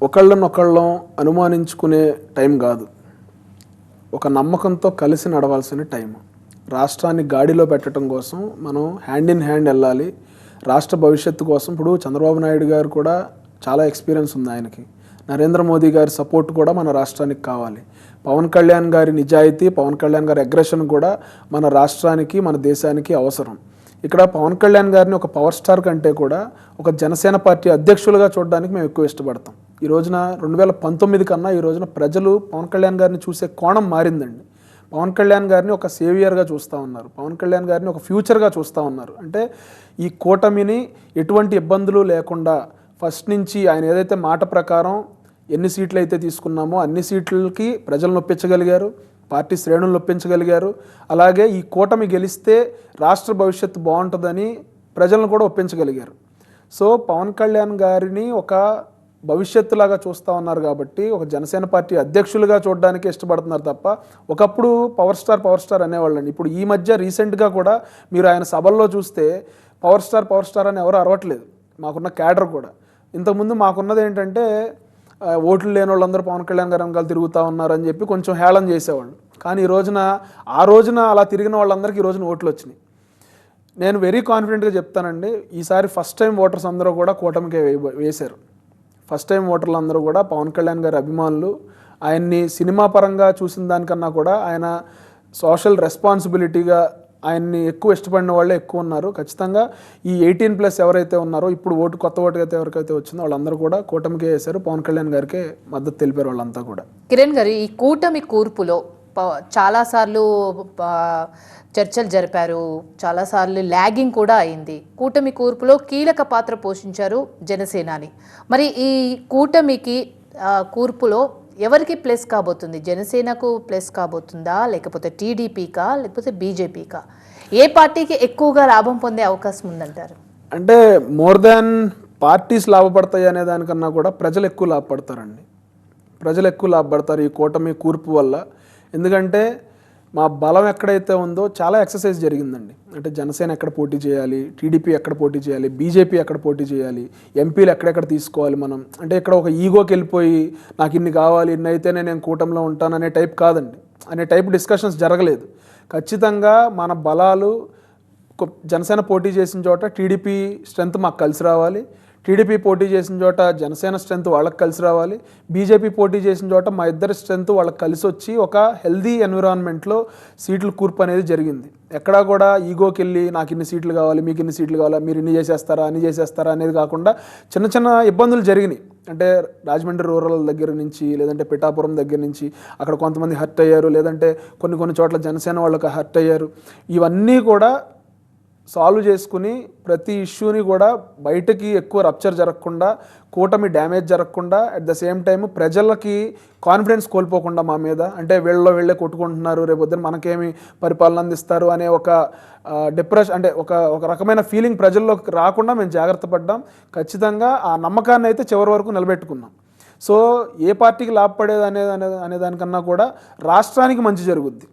ఒకళ్ళనొకళ్ళం అనుమానించుకునే టైం కాదు, ఒక నమ్మకంతో కలిసి నడవాల్సిన టైం. రాష్ట్రాన్ని గాడిలో పెట్టడం కోసం మనం హ్యాండ్ ఇన్ హ్యాండ్ వెళ్ళాలి. రాష్ట్ర భవిష్యత్తు కోసం ఇప్పుడు చంద్రబాబు నాయుడు గారు కూడా చాలా ఎక్స్పీరియన్స్ ఉంది ఆయనకి. నరేంద్ర మోదీ గారి సపోర్ట్ కూడా మన రాష్ట్రానికి కావాలి. పవన్ కళ్యాణ్ గారి నిజాయితీ, పవన్ కళ్యాణ్ గారి అగ్రెషన్ కూడా మన రాష్ట్రానికి, మన దేశానికి అవసరం. ఇక్కడ పవన్ కళ్యాణ్ గారిని ఒక పవర్ స్టార్ కంటే కూడా ఒక జనసేన పార్టీ అధ్యక్షులుగా చూడడానికి మేము ఎక్కువ ఇష్టపడతాం. ఈ రోజున 2019 కన్నా ఈ రోజున ప్రజలు పవన్ కళ్యాణ్ గారిని చూసే కోణం మారిందండి. పవన్ కళ్యాణ్ గారిని ఒక సేవియర్గా చూస్తూ ఉన్నారు. పవన్ కళ్యాణ్ గారిని ఒక ఫ్యూచర్గా చూస్తూ ఉన్నారు. అంటే ఈ కూటమిని ఎటువంటి ఇబ్బందులు లేకుండా ఫస్ట్ నుంచి ఆయన ఏదైతే మాట ప్రకారం ఎన్ని సీట్లు అయితే తీసుకున్నామో అన్ని సీట్లకి ప్రజలను ఒప్పించగలిగారు, పార్టీ శ్రేణులను ఒప్పించగలిగారు. అలాగే ఈ కూటమి గెలిస్తే రాష్ట్ర భవిష్యత్తు బాగుంటుందని ప్రజలను కూడా ఒప్పించగలిగారు. సో పవన్ కళ్యాణ్ గారిని ఒక భవిష్యత్తులాగా చూస్తూ ఉన్నారు కాబట్టి ఒక జనసేన పార్టీ అధ్యక్షులుగా చూడడానికి ఇష్టపడుతున్నారు తప్ప ఒకప్పుడు పవర్ స్టార్ అనేవాళ్ళండి. ఇప్పుడు ఈ మధ్య రీసెంట్గా కూడా మీరు ఆయన సభల్లో చూస్తే పవర్ స్టార్ అని ఎవరు అరవట్లేదు. మాకున్న క్యాడర్ కూడా ఇంతకుముందు మాకున్నది ఏంటంటే ఓట్లు లేని వాళ్ళందరూ పవన్ కళ్యాణ్ గారు వెనకాల తిరుగుతూ ఉన్నారని చెప్పి కొంచెం హేళన చేసేవాళ్ళు. కానీ ఆ రోజున అలా తిరిగిన వాళ్ళందరికీ ఈ రోజున ఓట్లు వచ్చినాయి. నేను వెరీ కాన్ఫిడెంట్గా చెప్తానండి, ఈసారి ఫస్ట్ టైం ఓటర్స్ అందరూ కూడా కూటమికే వేశారు. ఫస్ట్ టైం ఓటర్లు అందరూ కూడా పవన్ కళ్యాణ్ గారి అభిమానులు. ఆయన్ని సినిమా పరంగా చూసిన దానికన్నా కూడా ఆయన సోషల్ రెస్పాన్సిబిలిటీగా ఆయన్ని ఎక్కువ ఇష్టపడిన వాళ్ళే ఎక్కువ ఉన్నారు. ఖచ్చితంగా ఈ 18+ ఎవరైతే ఉన్నారో ఇప్పుడు కొత్త ఓటు అయితే ఎవరికైతే వచ్చిందో వాళ్ళందరూ కూడా కూటమికే వేశారు. పవన్ కళ్యాణ్ గారికి మద్దతు తెలిపారు వాళ్ళంతా కూడా. కిరణ్ గారు, ఈ కూటమి కూర్పులో చాలాసార్లు చర్చలు జరిపారు, చాలాసార్లు ల్యాగింగ్ కూడా అయింది. కూటమి కూర్పులో కీలక పాత్ర పోషించారు జనసేనాని. మరి ఈ కూటమికి కూర్పులో ఎవరికి ప్లస్ కాబోతుంది? జనసేనకు ప్లస్ కాబోతుందా, లేకపోతే టీడీపీకా, లేకపోతే బీజేపీకా? ఏ పార్టీకి ఎక్కువగా లాభం పొందే అవకాశం ఉందంటారు? అంటే మోర్ దాన్ పార్టీస్ లాభపడతాయి అనే దానికన్నా కూడా ప్రజలు ఎక్కువ లాభపడతారండి. ప్రజలు ఎక్కువ లాభపడతారు ఈ కూటమి కూర్పు వల్ల. ఎందుకంటే మా బలం ఎక్కడైతే ఉందో చాలా ఎక్సర్సైజ్ జరిగిందండి. అంటే జనసేన ఎక్కడ పోటీ చేయాలి, టీడీపీ ఎక్కడ పోటీ చేయాలి, బీజేపీ ఎక్కడ పోటీ చేయాలి, ఎంపీలు ఎక్కడెక్కడ తీసుకోవాలి మనం. అంటే ఇక్కడ ఒక ఈగోకి వెళ్ళిపోయి నాకు ఇన్ని కావాలి, ఇన్ని అయితేనే నేను కూటమిలో ఉంటాను అనే టైప్ కాదండి. అనే టైప్ డిస్కషన్స్ జరగలేదు. ఖచ్చితంగా మన బలాలు జనసేన పోటీ చేసిన చోట టీడీపీ స్ట్రెంత్ మాకు కలిసి రావాలి, టీడీపీ పోటీ చేసిన చోట జనసేన స్ట్రెంత్ వాళ్ళకి కలిసి రావాలి, బీజేపీ పోటీ చేసిన చోట మా ఇద్దరి స్ట్రెంత్ వాళ్ళకి కలిసి వచ్చి ఒక హెల్దీ ఎన్విరాన్మెంట్లో సీట్ల కూర్పు అనేది జరిగింది. ఎక్కడా కూడా ఈగోకి వెళ్ళి నాకు ఇన్ని సీట్లు కావాలి, మీకు ఇన్ని సీట్లు కావాలా, మీరు ఇన్ని చేసేస్తారా అనేది కాకుండా చిన్న చిన్న ఇబ్బందులు జరిగినాయి. అంటే రాజమండ్రి రూరల్ దగ్గర నుంచి, లేదంటే పిఠాపురం దగ్గర నుంచి అక్కడ కొంతమంది హర్ట్ అయ్యారు, లేదంటే కొన్ని చోట్ల జనసేన వాళ్ళకి హర్ట్ అయ్యారు. ఇవన్నీ కూడా సాల్వ్ చేసుకుని ప్రతి ఇష్యూని కూడా బయటకి ఎక్కువ రప్చర్ జరగకుండా, కూటమి డ్యామేజ్ జరగకుండా, అట్ ద సేమ్ టైం ప్రజలకి కాన్ఫిడెన్స్ కోల్పోకుండా మా మీద, అంటే వీళ్ళే కొట్టుకుంటున్నారు, రేపొద్దున మనకేమి పరిపాలన అందిస్తారు అనే ఒక డిప్రెషన్, అంటే ఒక రకమైన ఫీలింగ్ ప్రజల్లోకి రాకుండా మేము జాగ్రత్త పడ్డాం. ఖచ్చితంగా ఆ నమ్మకాన్ని అయితే చివరి వరకు నిలబెట్టుకున్నాం. సో ఏ పార్టీకి లాభపడేది అనే దానికన్నా కూడా రాష్ట్రానికి మంచి జరుగుద్ది,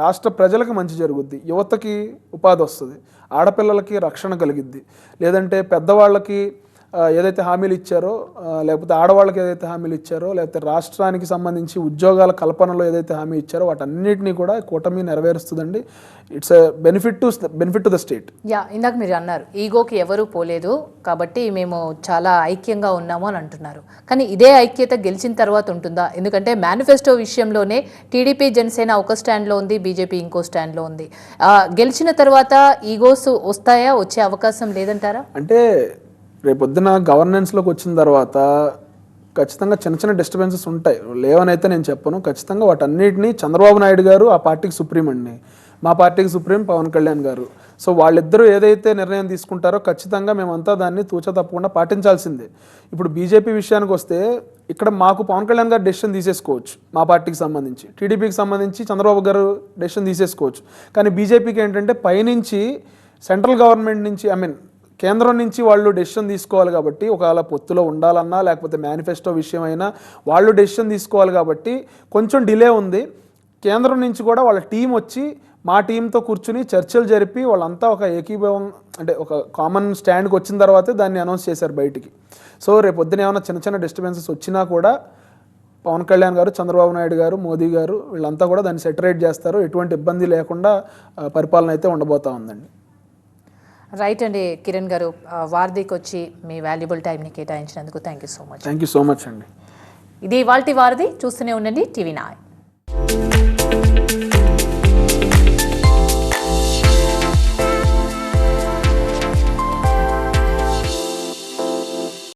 రాష్ట్ర ప్రజలకు మంచి జరుగుద్ది, యువతకి ఉపాధి వస్తుంది, ఆడపిల్లలకి రక్షణ కలిగిద్ది, లేదంటే పెద్దవాళ్ళకి ఏదైతే హామీలు ఇచ్చారో, లేకపోతే ఆడవాళ్ళకి ఏదైతే హామీలు ఇచ్చారో, లేకపోతే రాష్ట్రానికి సంబంధించి ఉద్యోగాల కల్పనలో ఏదైతే హామీ ఇచ్చారో వాటన్నిటినీ కూడా కూటమి నెరవేరుస్తుందండి. It's benefit to the state. ఇందాక మీరు అన్నారు ఈగోకి ఎవరు పోలేదు కాబట్టి మేము చాలా ఐక్యంగా ఉన్నాము అని అంటున్నారు. కానీ ఇదే ఐక్యత గెలిచిన తర్వాత ఉంటుందా? ఎందుకంటే మేనిఫెస్టో విషయంలోనే టీడీపీ జనసేన ఒక స్టాండ్లో ఉంది, బీజేపీ ఇంకో స్టాండ్లో ఉంది. గెలిచిన తర్వాత ఈగోస్ వచ్చే అవకాశం లేదంటారా? అంటే రేపొద్దున గవర్నెన్స్లోకి వచ్చిన తర్వాత ఖచ్చితంగా చిన్న చిన్న డిస్టర్బెన్సెస్ ఉంటాయి, లేవనైతే నేను చెప్పను. ఖచ్చితంగా వాటన్నిటిని చంద్రబాబు నాయుడు గారు ఆ పార్టీకి సుప్రీం అండి, మా పార్టీకి సుప్రీం పవన్ కళ్యాణ్ గారు. సో వాళ్ళిద్దరూ ఏదైతే నిర్ణయం తీసుకుంటారో ఖచ్చితంగా మేమంతా దాన్ని తూచా తప్పకుండా పాటించాల్సిందే. ఇప్పుడు బీజేపీ విషయానికి వస్తే ఇక్కడ మాకు పవన్ కళ్యాణ్ గారు డెసిషన్ తీసేసుకోవచ్చు, మా పార్టీకి సంబంధించి, టీడీపీకి సంబంధించి చంద్రబాబు గారు డెసిషన్ తీసేసుకోవచ్చు. కానీ బీజేపీకి ఏంటంటే పైనుంచి సెంట్రల్ గవర్నమెంట్ నుంచి కేంద్రం నుంచి వాళ్ళు డెసిషన్ తీసుకోవాలి కాబట్టి, ఒకవేళ పొత్తులో ఉండాలన్నా లేకపోతే మేనిఫెస్టో విషయం అయినా వాళ్ళు డెసిషన్ తీసుకోవాలి కాబట్టి కొంచెం డిలే ఉంది. కేంద్రం నుంచి కూడా వాళ్ళ టీం వచ్చి మా టీంతో కూర్చుని చర్చలు జరిపి వాళ్ళంతా ఒక ఏకీభావం అంటే ఒక కామన్ స్టాండ్కి వచ్చిన తర్వాతే దాన్ని అనౌన్స్ చేశారు బయటికి. సో రేపు పొద్దున ఏమైనా చిన్న చిన్న డిస్టర్బెన్సెస్ వచ్చినా కూడా పవన్ కళ్యాణ్ గారు, చంద్రబాబు నాయుడు గారు, మోదీ గారు వీళ్ళంతా కూడా దాన్ని సెటరేట్ చేస్తారు. ఎటువంటి ఇబ్బంది లేకుండా పరిపాలన అయితే ఉండబోతా ఉందండి. రైట్ అండి కిరణ్ గారు, వారధికి వచ్చి మీ వాల్యుబుల్ టైంని కేటాయించినందుకు thank you so much. Thank you so much అండి. ఇది ఇవాల్టి వారధి. చూస్తూనే ఉండండి TV9.